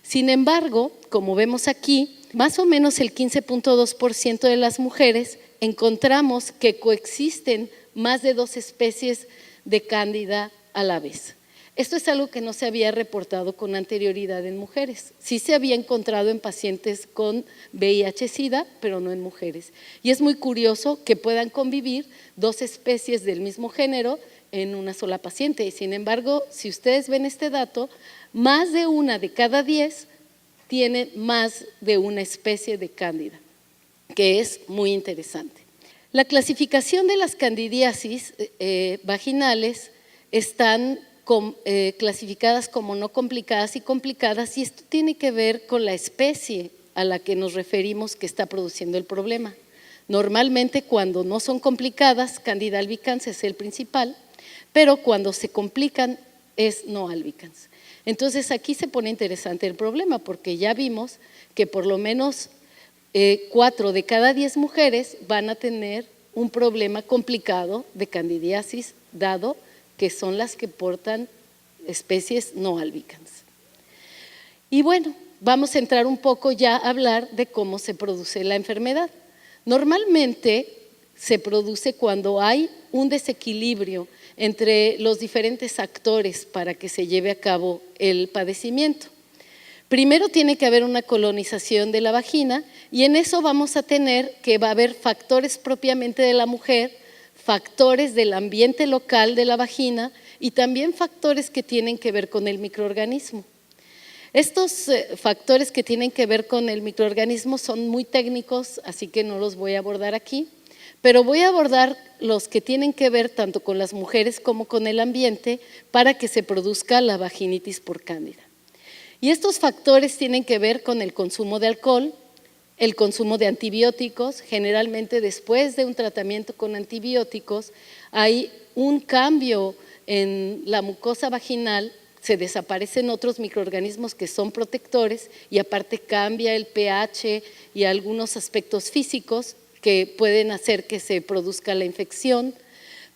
Sin embargo, como vemos aquí, más o menos el 15.2% de las mujeres encontramos que coexisten más de 2 especies de cándida a la vez. Esto es algo que no se había reportado con anterioridad en mujeres. Sí se había encontrado en pacientes con VIH-Sida, pero no en mujeres. Y es muy curioso que puedan convivir 2 especies del mismo género en una sola paciente. Y sin embargo, si ustedes ven este dato, más de 1 de cada 10 tiene más de una especie de cándida, que es muy interesante. La clasificación de las candidiasis vaginales están clasificadas como no complicadas y complicadas, y esto tiene que ver con la especie a la que nos referimos que está produciendo el problema. Normalmente cuando no son complicadas, Candida albicans es el principal, pero cuando se complican es no albicans. Entonces aquí se pone interesante el problema, porque ya vimos que por lo menos 4 de cada 10 mujeres van a tener un problema complicado de candidiasis, dado que son las que portan especies no albicans. Y bueno, vamos a entrar un poco ya a hablar de cómo se produce la enfermedad. Normalmente se produce cuando hay un desequilibrio entre los diferentes actores para que se lleve a cabo el padecimiento. Primero tiene que haber una colonización de la vagina, y en eso vamos a tener que va a haber factores propiamente de la mujer, factores del ambiente local de la vagina y también factores que tienen que ver con el microorganismo. Estos factores que tienen que ver con el microorganismo son muy técnicos, así que no los voy a abordar aquí, pero voy a abordar los que tienen que ver tanto con las mujeres como con el ambiente para que se produzca la vaginitis por cándida. Y estos factores tienen que ver con el consumo de alcohol, el consumo de antibióticos. Generalmente después de un tratamiento con antibióticos hay un cambio en la mucosa vaginal, se desaparecen otros microorganismos que son protectores y aparte cambia el pH y algunos aspectos físicos que pueden hacer que se produzca la infección.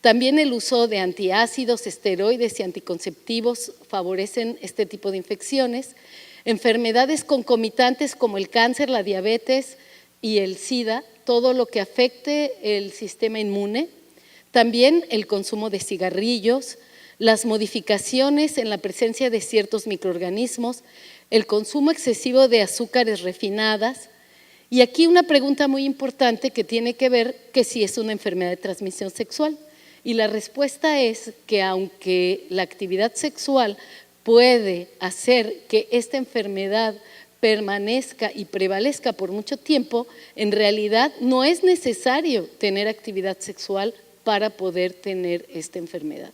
También el uso de antiácidos, esteroides y anticonceptivos favorecen este tipo de infecciones. Enfermedades concomitantes como el cáncer, la diabetes y el SIDA, todo lo que afecte el sistema inmune. También el consumo de cigarrillos, las modificaciones en la presencia de ciertos microorganismos, el consumo excesivo de azúcares refinadas. Y aquí una pregunta muy importante que tiene que ver que si es una enfermedad de transmisión sexual. Y la respuesta es que aunque la actividad sexual puede hacer que esta enfermedad permanezca y prevalezca por mucho tiempo, en realidad no es necesario tener actividad sexual para poder tener esta enfermedad.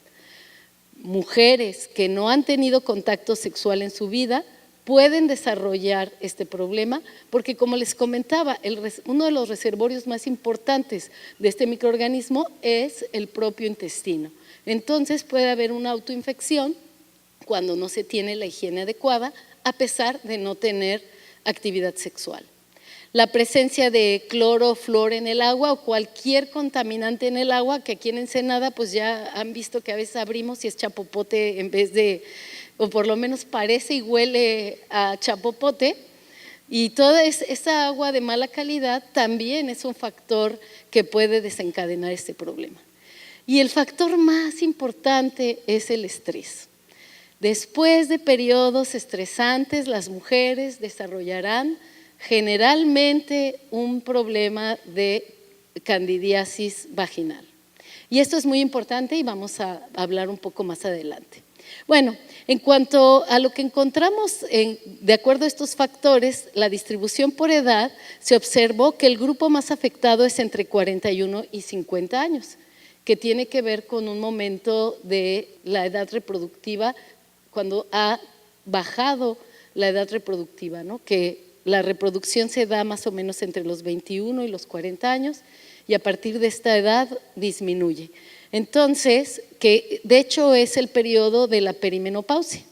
Mujeres que no han tenido contacto sexual en su vida pueden desarrollar este problema porque, como les comentaba, uno de los reservorios más importantes de este microorganismo es el propio intestino. Entonces puede haber una autoinfección cuando no se tiene la higiene adecuada, a pesar de no tener actividad sexual. La presencia de cloro, flúor en el agua o cualquier contaminante en el agua, que aquí en Ensenada pues ya han visto que a veces abrimos y es chapopote en vez de, o por lo menos parece y huele a chapopote, y toda esa agua de mala calidad también es un factor que puede desencadenar este problema. Y el factor más importante es el estrés. Después de periodos estresantes, las mujeres desarrollarán generalmente un problema de candidiasis vaginal. Y esto es muy importante y vamos a hablar un poco más adelante. Bueno, en cuanto a lo que encontramos, de acuerdo a estos factores, la distribución por edad, se observó que el grupo más afectado es entre 41 y 50 años, que tiene que ver con un momento de la edad reproductiva, cuando ha bajado la edad reproductiva, ¿no? Que la reproducción se da más o menos entre los 21 y los 40 años y a partir de esta edad disminuye. Entonces, que de hecho es el periodo de la perimenopausia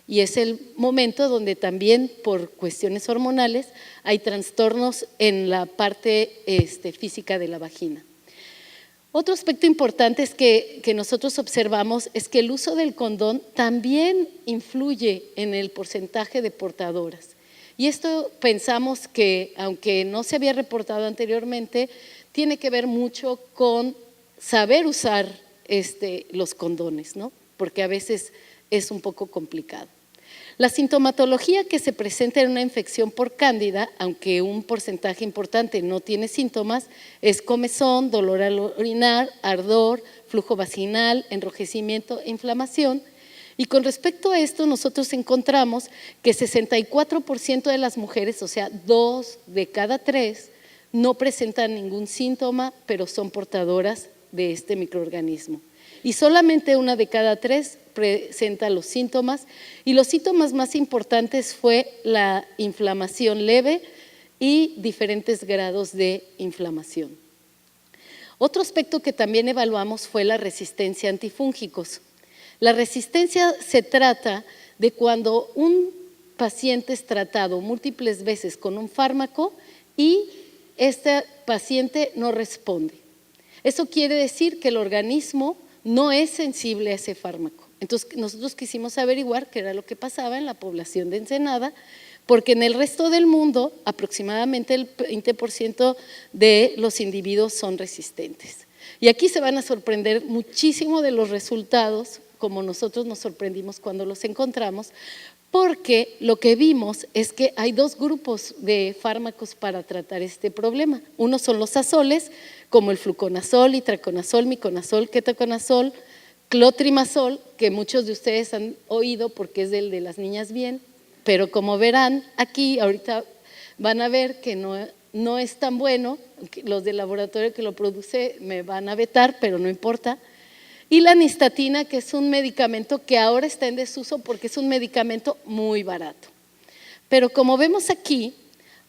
y es el momento donde también por cuestiones hormonales hay trastornos en la parte física de la vagina. Otro aspecto importante es que nosotros observamos es que el uso del condón también influye en el porcentaje de portadoras. Y esto pensamos que, aunque no se había reportado anteriormente, tiene que ver mucho con saber usar los condones, ¿no? Porque a veces es un poco complicado. La sintomatología que se presenta en una infección por cándida, aunque un porcentaje importante no tiene síntomas, es comezón, dolor al orinar, ardor, flujo vaginal, enrojecimiento e inflamación. Y con respecto a esto, nosotros encontramos que 64% de las mujeres, o sea, 2 de cada 3, no presentan ningún síntoma, pero son portadoras de este microorganismo. Y solamente 1 de cada 3 presenta los síntomas. Y los síntomas más importantes fue la inflamación leve y diferentes grados de inflamación. Otro aspecto que también evaluamos fue la resistencia a antifúngicos. La resistencia se trata de cuando un paciente es tratado múltiples veces con un fármaco y este paciente no responde. Eso quiere decir que el organismo no es sensible a ese fármaco. Entonces nosotros quisimos averiguar qué era lo que pasaba en la población de Ensenada, porque en el resto del mundo aproximadamente el 20% de los individuos son resistentes. Y aquí se van a sorprender muchísimo de los resultados, como nosotros nos sorprendimos cuando los encontramos, porque lo que vimos es que hay 2 grupos de fármacos para tratar este problema. Uno son los azoles, como el fluconazol, itraconazol, miconazol, ketoconazol, clotrimazol, que muchos de ustedes han oído porque es el de las niñas bien, pero como verán aquí, ahorita van a ver que no no es tan bueno, los del laboratorio que lo produce me van a vetar, pero no importa. Y la nistatina, que es un medicamento que ahora está en desuso porque es un medicamento muy barato. Pero como vemos aquí,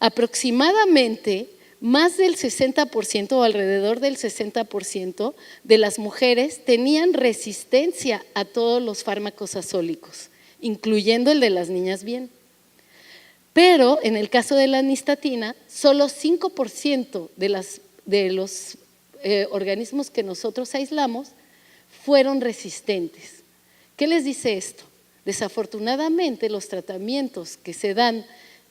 aproximadamente más del 60% o alrededor del 60% de las mujeres tenían resistencia a todos los fármacos azólicos, incluyendo el de las niñas bien. Pero en el caso de la nistatina, solo 5% de los organismos que nosotros aislamos fueron resistentes. ¿Qué les dice esto? Desafortunadamente, los tratamientos que se dan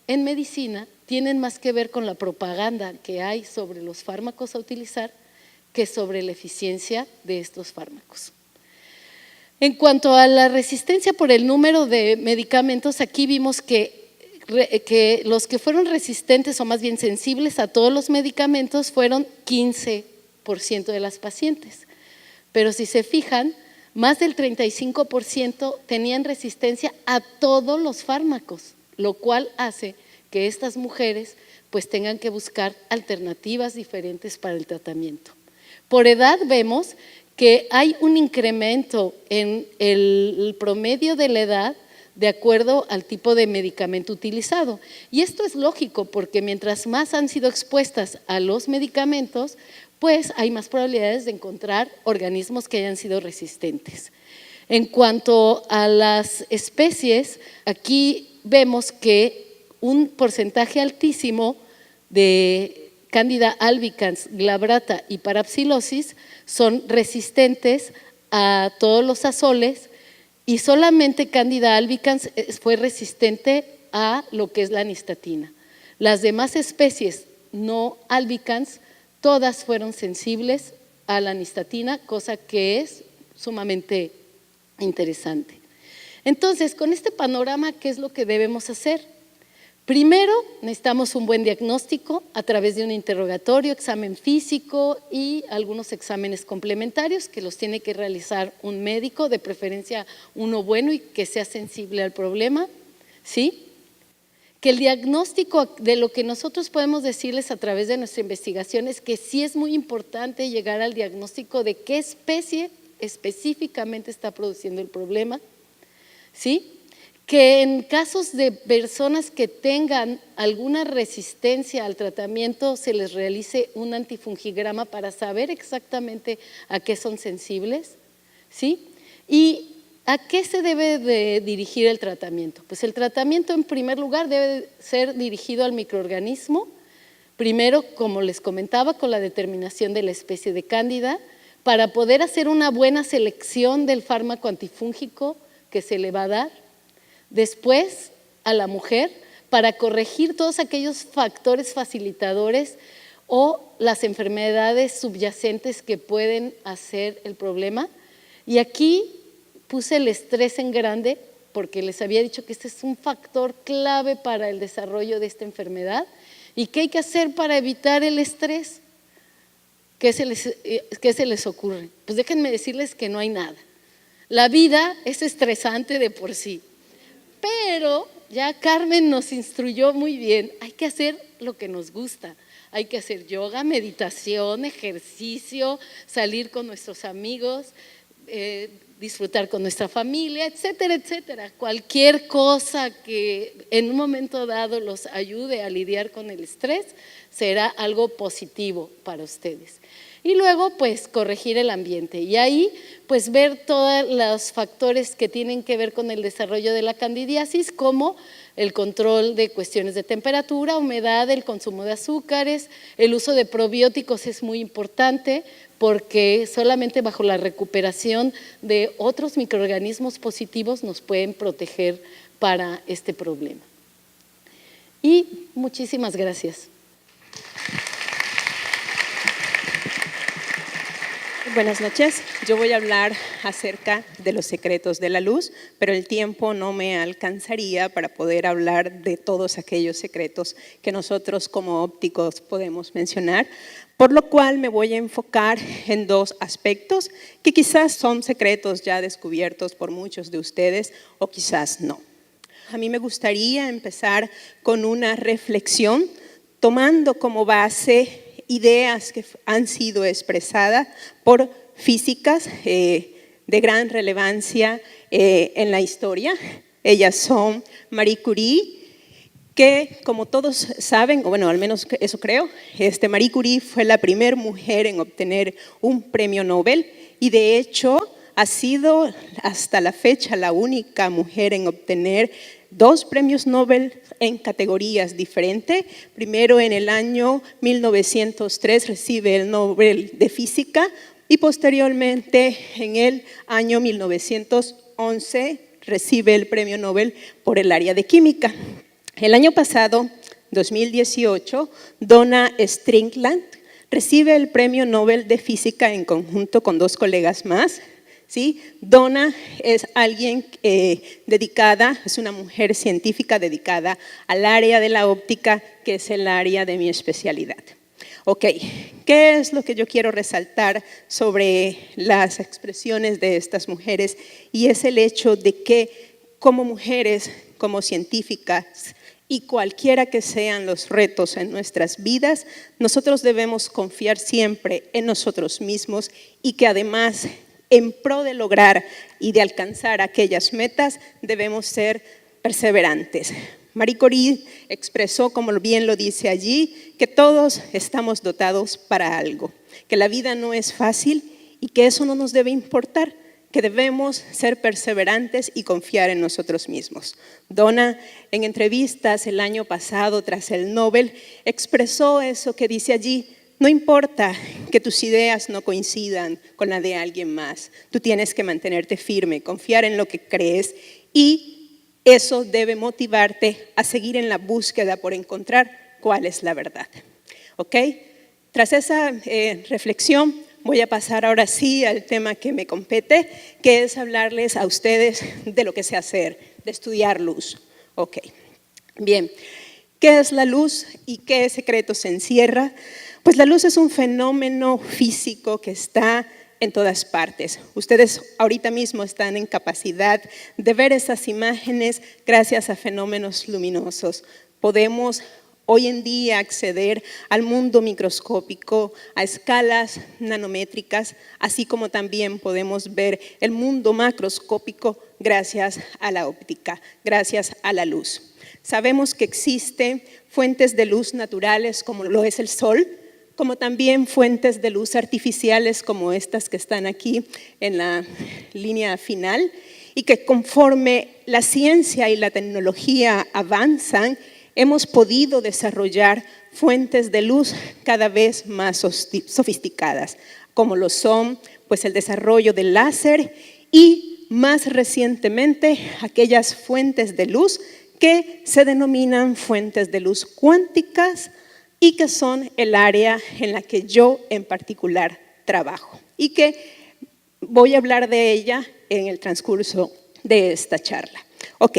en medicina tienen más que ver con la propaganda que hay sobre los fármacos a utilizar que sobre la eficiencia de estos fármacos. En cuanto a la resistencia por el número de medicamentos, aquí vimos que los que fueron resistentes o más bien sensibles a todos los medicamentos fueron 15% de las pacientes. Pero si se fijan, más del 35% tenían resistencia a todos los fármacos, lo cual hace que estas mujeres pues tengan que buscar alternativas diferentes para el tratamiento. Por edad vemos que hay un incremento en el promedio de la edad de acuerdo al tipo de medicamento utilizado. Y esto es lógico porque mientras más han sido expuestas a los medicamentos, pues hay más probabilidades de encontrar organismos que hayan sido resistentes. En cuanto a las especies, aquí vemos que un porcentaje altísimo de Candida albicans, glabrata y parapsilosis son resistentes a todos los azoles y solamente Candida albicans fue resistente a lo que es la nistatina. Las demás especies no albicans todas fueron sensibles a la nistatina, cosa que es sumamente interesante. Entonces, con este panorama, ¿qué es lo que debemos hacer? Primero, necesitamos un buen diagnóstico a través de un interrogatorio, examen físico y algunos exámenes complementarios que los tiene que realizar un médico, de preferencia uno bueno y que sea sensible al problema, ¿sí? Que el diagnóstico de lo que nosotros podemos decirles a través de nuestra investigación es que sí es muy importante llegar al diagnóstico de qué especie específicamente está produciendo el problema, ¿sí? Que en casos de personas que tengan alguna resistencia al tratamiento se les realice un antifungigrama para saber exactamente a qué son sensibles, ¿sí? Y ¿a qué se debe de dirigir el tratamiento? Pues el tratamiento en primer lugar debe ser dirigido al microorganismo, primero, como les comentaba, con la determinación de la especie de Cándida, para poder hacer una buena selección del fármaco antifúngico que se le va a dar. Después, a la mujer, para corregir todos aquellos factores facilitadores o las enfermedades subyacentes que pueden hacer el problema. Y aquí puse el estrés en grande porque les había dicho que este es un factor clave para el desarrollo de esta enfermedad. ¿Y qué hay que hacer para evitar el estrés? ¿Qué se les ocurre? Pues déjenme decirles que no hay nada. La vida es estresante de por sí. Pero ya Carmen nos instruyó muy bien, hay que hacer lo que nos gusta, hay que hacer yoga, meditación, ejercicio, salir con nuestros amigos, disfrutar con nuestra familia, etcétera, etcétera. Cualquier cosa que en un momento dado los ayude a lidiar con el estrés será algo positivo para ustedes. Y luego, pues, corregir el ambiente. Y ahí, pues, ver todos los factores que tienen que ver con el desarrollo de la candidiasis, como el control de cuestiones de temperatura, humedad, el consumo de azúcares, el uso de probióticos es muy importante porque solamente bajo la recuperación de otros microorganismos positivos nos pueden proteger para este problema. Y muchísimas gracias. Buenas noches, yo voy a hablar acerca de los secretos de la luz, pero el tiempo no me alcanzaría para poder hablar de todos aquellos secretos que nosotros como ópticos podemos mencionar, por lo cual me voy a enfocar en dos aspectos que quizás son secretos ya descubiertos por muchos de ustedes o quizás no. A mí me gustaría empezar con una reflexión tomando como base ideas que han sido expresadas por físicas de gran relevancia en la historia. Ellas son Marie Curie, que como todos saben, o bueno, al menos eso creo, Marie Curie fue la primera mujer en obtener un premio Nobel y de hecho ha sido hasta la fecha la única mujer en obtener 2 premios Nobel en categorías diferentes. Primero en el año 1903 recibe el Nobel de Física y posteriormente en el año 1911 recibe el premio Nobel por el área de Química. El año pasado, 2018, Donna Strickland recibe el premio Nobel de Física en conjunto con 2 colegas más. ¿Sí? Donna es alguien dedicada, es una mujer científica dedicada al área de la óptica, que es el área de mi especialidad. Ok, ¿qué es lo que yo quiero resaltar sobre las expresiones de estas mujeres? Y es el hecho de que como mujeres, como científicas, y cualquiera que sean los retos en nuestras vidas, nosotros debemos confiar siempre en nosotros mismos y que además, en pro de lograr y de alcanzar aquellas metas, debemos ser perseverantes. Marie Curie expresó, como bien lo dice allí, que todos estamos dotados para algo, que la vida no es fácil y que eso no nos debe importar, que debemos ser perseverantes y confiar en nosotros mismos. Donna, en entrevistas el año pasado tras el Nobel, expresó eso que dice allí: no importa que tus ideas no coincidan con la de alguien más, tú tienes que mantenerte firme, confiar en lo que crees y eso debe motivarte a seguir en la búsqueda por encontrar cuál es la verdad. ¿Ok? Tras esa reflexión, voy a pasar ahora sí al tema que me compete, que es hablarles a ustedes de lo que sé hacer, de estudiar luz. Ok, bien, ¿qué es la luz y qué secretos se encierra? Pues la luz es un fenómeno físico que está en todas partes. Ustedes ahorita mismo están en capacidad de ver esas imágenes gracias a fenómenos luminosos. Podemos hoy en día acceder al mundo microscópico a escalas nanométricas, así como también podemos ver el mundo macroscópico gracias a la óptica, gracias a la luz. Sabemos que existen fuentes de luz naturales como lo es el sol, como también fuentes de luz artificiales como estas que están aquí en la línea final y que conforme la ciencia y la tecnología avanzan, hemos podido desarrollar fuentes de luz cada vez más sofisticadas, como lo son pues, el desarrollo del láser y más recientemente aquellas fuentes de luz que se denominan fuentes de luz cuánticas y que son el área en la que yo en particular trabajo y que voy a hablar de ella en el transcurso de esta charla. Ok,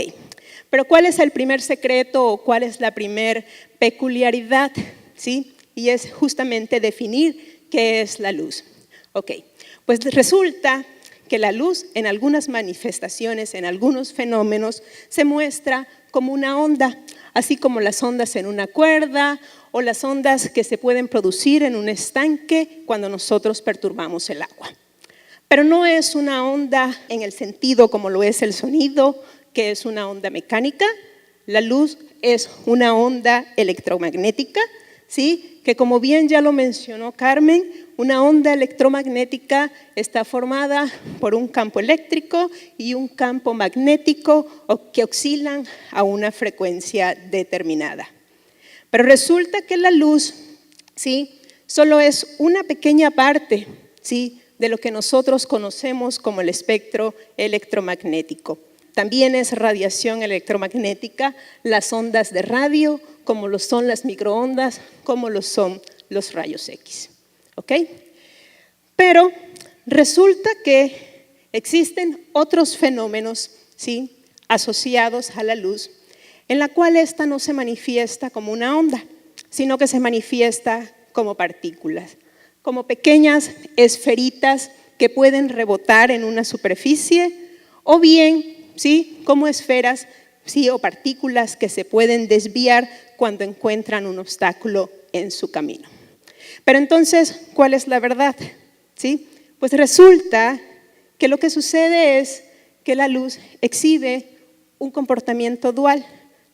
pero ¿cuál es el primer secreto o cuál es la primer peculiaridad? ¿Sí? Y es justamente definir qué es la luz. Ok, pues resulta que la luz en algunas manifestaciones, en algunos fenómenos, se muestra como una onda, así como las ondas en una cuerda o las ondas que se pueden producir en un estanque cuando nosotros perturbamos el agua. Pero no es una onda en el sentido como lo es el sonido, que es una onda mecánica. La luz es una onda electromagnética, ¿sí? Que como bien ya lo mencionó Carmen, una onda electromagnética está formada por un campo eléctrico y un campo magnético que oscilan a una frecuencia determinada. Pero resulta que la luz, ¿sí? Solo es una pequeña parte, ¿sí? De lo que nosotros conocemos como el espectro electromagnético. También es radiación electromagnética, las ondas de radio, como lo son las microondas, como lo son los rayos X. ¿Ok? Pero resulta que existen otros fenómenos, ¿sí? Asociados a la luz, en la cual esta no se manifiesta como una onda, sino que se manifiesta como partículas, como pequeñas esferitas que pueden rebotar en una superficie o bien, ¿sí? Como esferas ¿sí? O partículas que se pueden desviar cuando encuentran un obstáculo en su camino. Pero entonces, ¿cuál es la verdad? ¿Sí? Pues resulta que lo que sucede es que la luz exhibe un comportamiento dual,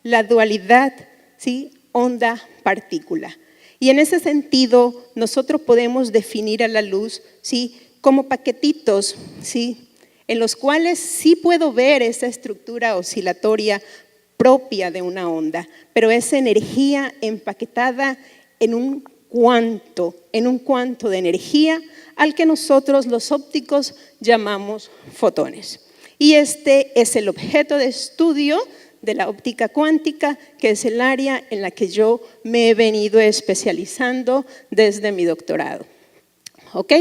la dualidad, ¿sí? Onda-partícula. Y en ese sentido, nosotros podemos definir a la luz, ¿sí? Como paquetitos, ¿sí? En los cuales sí puedo ver esa estructura oscilatoria propia de una onda, pero esa energía empaquetada en un cuanto de energía al que nosotros los ópticos llamamos fotones. Y este es el objeto de estudio de la óptica cuántica, que es el área en la que yo me he venido especializando desde mi doctorado. ¿Ok?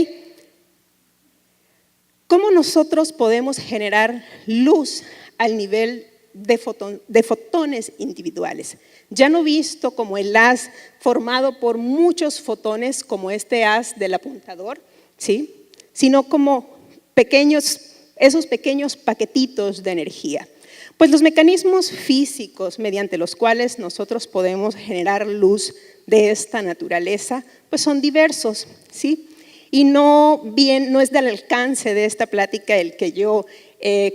¿Cómo nosotros podemos generar luz al nivel de fotones individuales? Ya no visto como el haz formado por muchos fotones, como este haz del apuntador, ¿sí? Sino como esos pequeños paquetitos de energía. Pues los mecanismos físicos mediante los cuales nosotros podemos generar luz de esta naturaleza, pues son diversos, ¿sí? Y no es del alcance de esta plática el que yo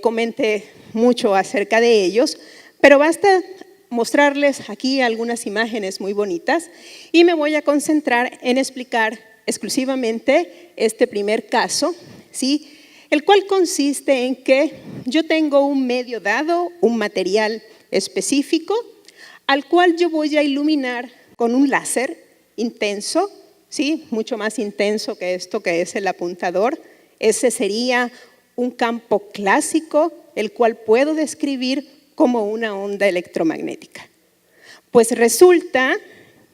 comente mucho acerca de ellos, pero basta mostrarles aquí algunas imágenes muy bonitas y me voy a concentrar en explicar exclusivamente este primer caso, ¿sí? El cual consiste en que yo tengo un medio dado, un material específico, al cual yo voy a iluminar con un láser intenso, ¿sí? Mucho más intenso que esto que es el apuntador. Ese sería un campo clásico, el cual puedo describir como una onda electromagnética. Pues resulta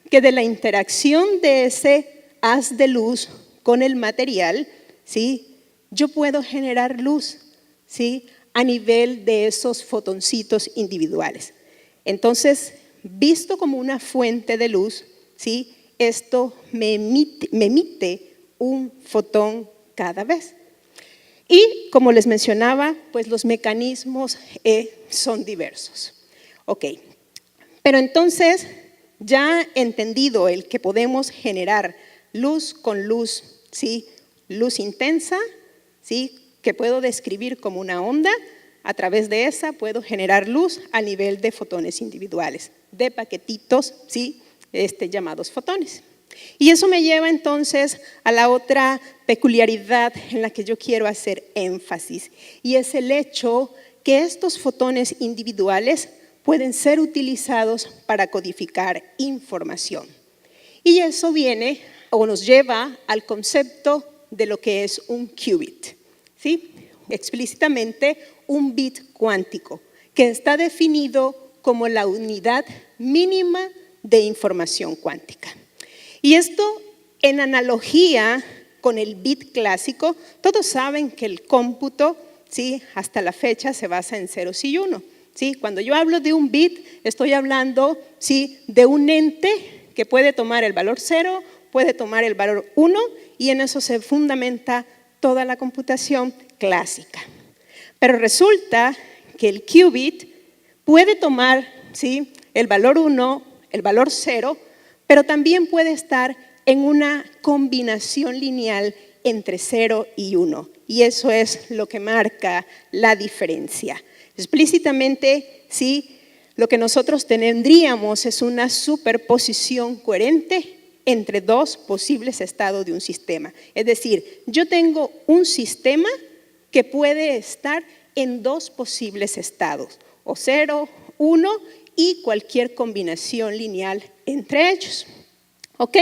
que de la interacción de ese haz de luz con el material, ¿sí? Yo puedo generar luz, ¿sí? A nivel de esos fotoncitos individuales. Entonces, visto como una fuente de luz, ¿sí? Esto me emite un fotón cada vez. Y como les mencionaba, pues los mecanismos son diversos. Ok, pero entonces, ya entendido el que podemos generar luz con luz, ¿sí? Luz intensa, ¿sí? Que puedo describir como una onda, a través de esa puedo generar luz a nivel de fotones individuales, de paquetitos, ¿sí? Llamados fotones. Y eso me lleva entonces a la otra peculiaridad en la que yo quiero hacer énfasis, y es el hecho que estos fotones individuales pueden ser utilizados para codificar información. Y eso viene o nos lleva al concepto de lo que es un qubit, ¿sí? Explícitamente un bit cuántico, que está definido como la unidad mínima de información cuántica. Y esto en analogía con el bit clásico, todos saben que el cómputo, ¿sí? Hasta la fecha se basa en ceros y uno, ¿sí? Cuando yo hablo de un bit, estoy hablando, ¿sí? De un ente que puede tomar el valor 0, puede tomar el valor 1, y en eso se fundamenta toda la computación clásica. Pero resulta que el qubit puede tomar, ¿sí? El valor 1, el valor 0, pero también puede estar en una combinación lineal entre 0 y 1. Y eso es lo que marca la diferencia. Explícitamente, ¿sí? Lo que nosotros tendríamos es una superposición coherente entre dos posibles estados de un sistema. Es decir, yo tengo un sistema que puede estar en dos posibles estados, o 0, 1 y cualquier combinación lineal entre ellos. ¿Ok?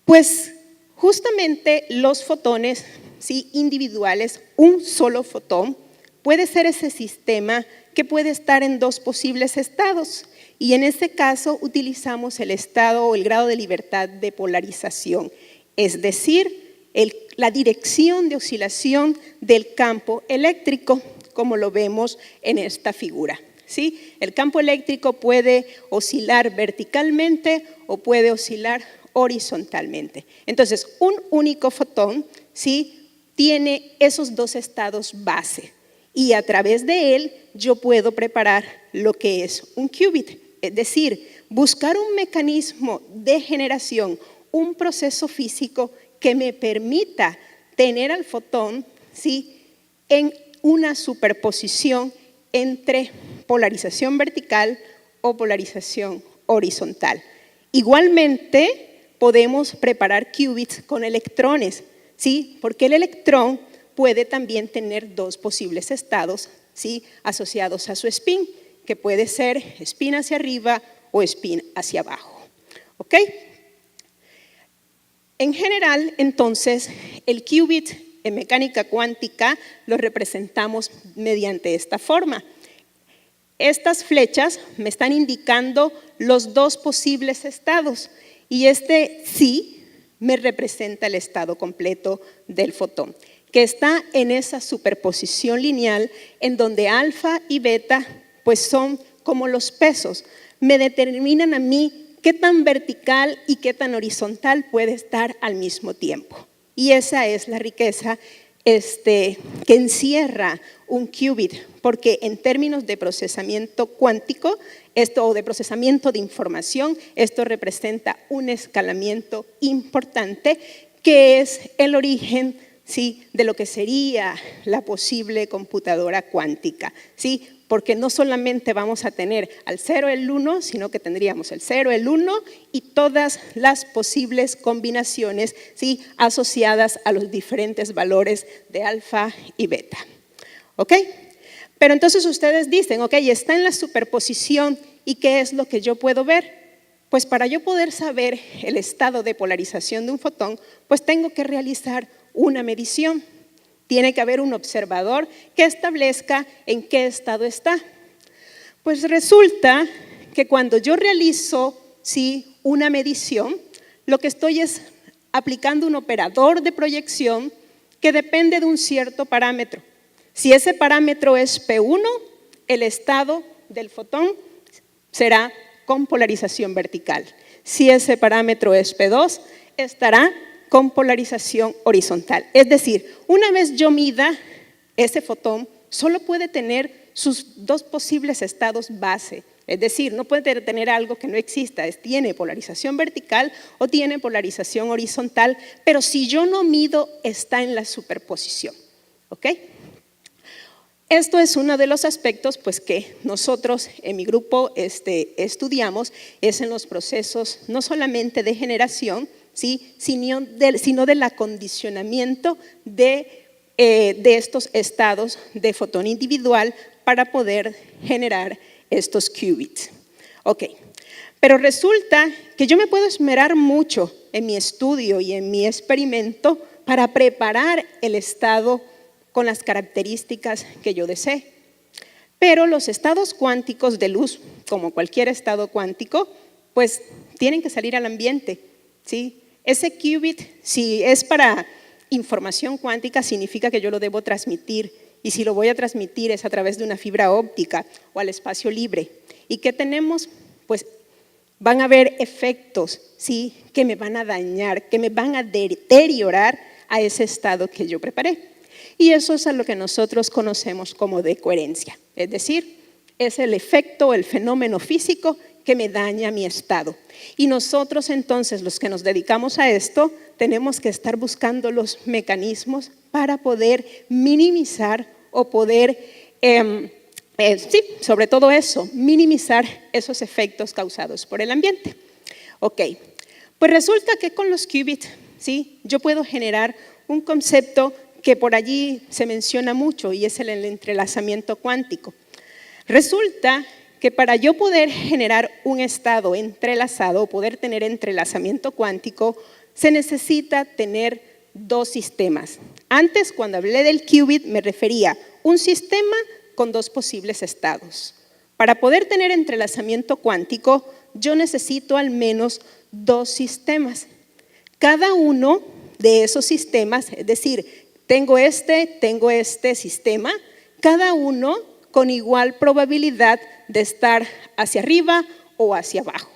Pues justamente los fotones, ¿sí? Individuales, un solo fotón, puede ser ese sistema que puede estar en dos posibles estados. Y en este caso utilizamos el estado o el grado de libertad de polarización, es decir, la dirección de oscilación del campo eléctrico, como lo vemos en esta figura. ¿Sí? El campo eléctrico puede oscilar verticalmente o puede oscilar horizontalmente. Entonces, un único fotón, ¿sí? Tiene esos dos estados base. Y a través de él yo puedo preparar lo que es un qubit, es decir, buscar un mecanismo de generación, un proceso físico que me permita tener al fotón, ¿sí?, en una superposición entre polarización vertical o polarización horizontal. Igualmente, podemos preparar qubits con electrones, ¿sí?, porque el electrón puede también tener dos posibles estados, ¿sí?, asociados a su spin, que puede ser spin hacia arriba o spin hacia abajo. ¿Ok? En general, entonces, el qubit en mecánica cuántica lo representamos mediante esta forma. Estas flechas me están indicando los dos posibles estados y este sí me representa el estado completo del fotón, que está en esa superposición lineal en donde alfa y beta pues son como los pesos, me determinan a mí qué tan vertical y qué tan horizontal puede estar al mismo tiempo. Y esa es la riqueza que encierra un qubit, porque en términos de procesamiento cuántico, o de procesamiento de información, esto representa un escalamiento importante que es el origen, ¿sí?, de lo que sería la posible computadora cuántica, ¿sí?, porque no solamente vamos a tener al 0, el 1, sino que tendríamos el 0, el 1 y todas las posibles combinaciones, ¿sí?, asociadas a los diferentes valores de alfa y beta. ¿Ok? Pero entonces ustedes dicen, ok, está en la superposición, ¿y qué es lo que yo puedo ver? Pues para yo poder saber el estado de polarización de un fotón, pues tengo que realizar una medición. Tiene que haber un observador que establezca en qué estado está. Pues resulta que cuando yo realizo, ¿sí?, una medición, lo que estoy es aplicando un operador de proyección que depende de un cierto parámetro. Si ese parámetro es P1, el estado del fotón será con polarización vertical. Si ese parámetro es P2, estará con polarización horizontal. Es decir, una vez yo mida, ese fotón solo puede tener sus dos posibles estados base. Es decir, no puede tener algo que no exista, tiene polarización vertical o tiene polarización horizontal, pero si yo no mido, está en la superposición. ¿Ok? Esto es uno de los aspectos pues, que nosotros en mi grupo estudiamos, es en los procesos no solamente de generación, ¿sí?, sino del acondicionamiento de estos estados de fotón individual para poder generar estos qubits. Ok, pero resulta que yo me puedo esmerar mucho en mi estudio y en mi experimento para preparar el estado con las características que yo desee. Pero los estados cuánticos de luz, como cualquier estado cuántico, pues tienen que salir al ambiente, ¿sí? Ese qubit, si es para información cuántica, significa que yo lo debo transmitir. Y si lo voy a transmitir es a través de una fibra óptica o al espacio libre. ¿Y qué tenemos? Pues van a haber efectos, ¿sí?, que me van a dañar, que me van a deteriorar a ese estado que yo preparé. Y eso es a lo que nosotros conocemos como decoherencia. Es decir, es el efecto, el fenómeno físico que me daña mi estado. Y nosotros entonces, los que nos dedicamos a esto, tenemos que estar buscando los mecanismos para poder minimizar o poder, sí, sobre todo eso, minimizar esos efectos causados por el ambiente. Ok, pues resulta que con los qubits, ¿sí?, yo puedo generar un concepto que por allí se menciona mucho y es el entrelazamiento cuántico. Resulta que para yo poder generar un estado entrelazado, poder tener entrelazamiento cuántico, se necesita tener dos sistemas. Antes, cuando hablé del qubit, me refería a un sistema con dos posibles estados. Para poder tener entrelazamiento cuántico, yo necesito al menos dos sistemas. Cada uno de esos sistemas, es decir, tengo este sistema, cada uno con igual probabilidad de estar hacia arriba o hacia abajo.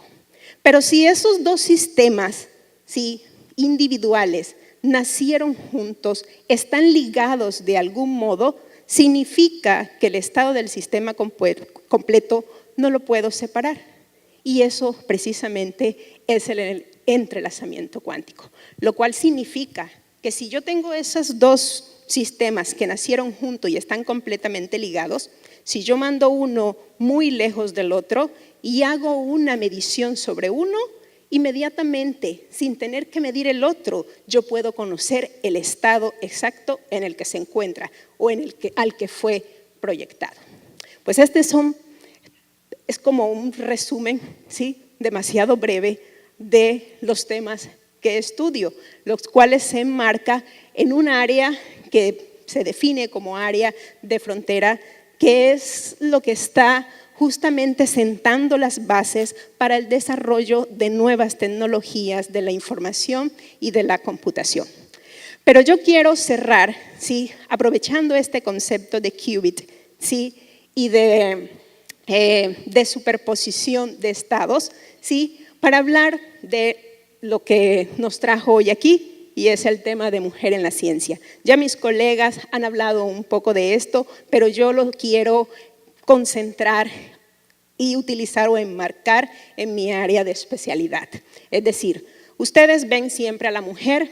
Pero si esos dos sistemas, ¿sí?, individuales nacieron juntos, están ligados de algún modo, significa que el estado del sistema completo no lo puedo separar. Y eso precisamente es el entrelazamiento cuántico, lo cual significa que si yo tengo esos dos sistemas que nacieron juntos y están completamente ligados, si yo mando uno muy lejos del otro y hago una medición sobre uno, inmediatamente, sin tener que medir el otro, yo puedo conocer el estado exacto en el que se encuentra o al que fue proyectado. Pues es como un resumen, ¿sí?, demasiado breve de los temas que estudio, los cuales se enmarca en un área que se define como área de frontera, que es lo que está justamente sentando las bases para el desarrollo de nuevas tecnologías de la información y de la computación. Pero yo quiero cerrar, ¿sí?, aprovechando este concepto de qubit, ¿sí?, y de superposición de estados, ¿sí?, para hablar de lo que nos trajo hoy aquí, y es el tema de mujer en la ciencia. Ya mis colegas han hablado un poco de esto, pero yo lo quiero concentrar y utilizar o enmarcar en mi área de especialidad. Es decir, ustedes ven siempre a la mujer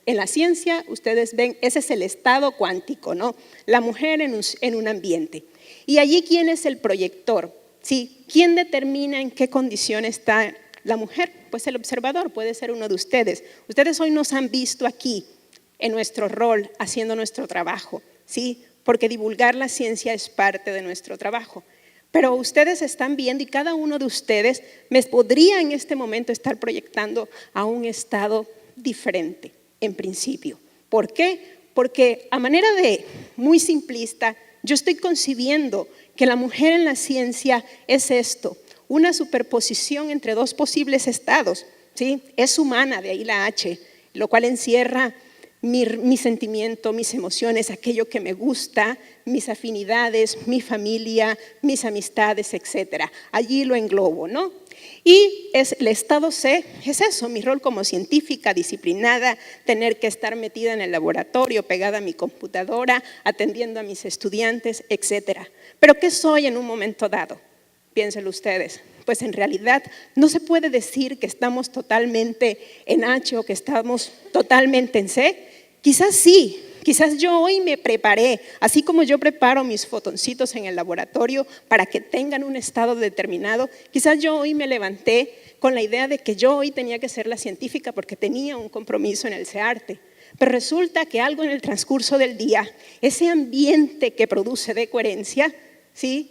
en la ciencia, ustedes ven, ese es el estado cuántico, ¿no? La mujer en un ambiente. Y allí, ¿quién es el proyector? ¿Sí? ¿Quién determina en qué condición está la mujer? Pues el observador puede ser uno de ustedes. Ustedes hoy nos han visto aquí en nuestro rol, haciendo nuestro trabajo, ¿sí? Porque divulgar la ciencia es parte de nuestro trabajo. Pero ustedes están viendo y cada uno de ustedes me podría en este momento estar proyectando a un estado diferente, en principio. ¿Por qué? Porque a manera de muy simplista, yo estoy concibiendo que la mujer en la ciencia es esto, una superposición entre dos posibles estados, ¿sí? Es humana, de ahí la H, lo cual encierra mi sentimiento, mis emociones, aquello que me gusta, mis afinidades, mi familia, mis amistades, etcétera. Allí lo englobo, ¿no? Y el estado C es eso, mi rol como científica, disciplinada, tener que estar metida en el laboratorio, pegada a mi computadora, atendiendo a mis estudiantes, etcétera. ¿Pero qué soy en un momento dado? Piénsenlo ustedes. Pues en realidad no se puede decir que estamos totalmente en H o que estamos totalmente en C. Quizás sí, quizás yo hoy me preparé, así como yo preparo mis fotoncitos en el laboratorio para que tengan un estado determinado, quizás yo hoy me levanté con la idea de que yo hoy tenía que ser la científica porque tenía un compromiso en el CEARTE. Pero resulta que algo en el transcurso del día, ese ambiente que produce de coherencia, ¿sí?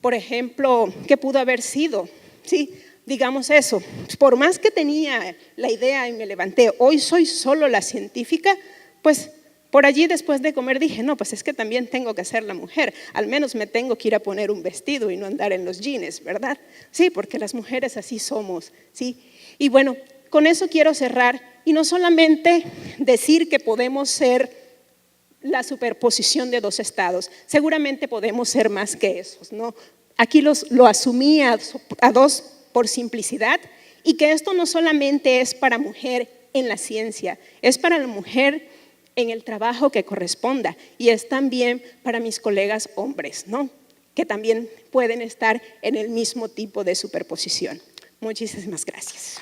Por ejemplo, ¿qué pudo haber sido? ¿Sí? Digamos eso, por más que tenía la idea y me levanté, hoy soy solo la científica, pues por allí después de comer dije, no, pues es que también tengo que ser la mujer, al menos me tengo que ir a poner un vestido y no andar en los jeans, ¿verdad? Sí, porque las mujeres así somos, ¿sí? Y bueno, con eso quiero cerrar y no solamente decir que podemos ser la superposición de dos estados, seguramente podemos ser más que esos, ¿no? Aquí lo asumí a dos por simplicidad y que esto no solamente es para mujer en la ciencia, es para la mujer en el trabajo que corresponda y es también para mis colegas hombres, ¿no? Que también pueden estar en el mismo tipo de superposición. Muchísimas gracias.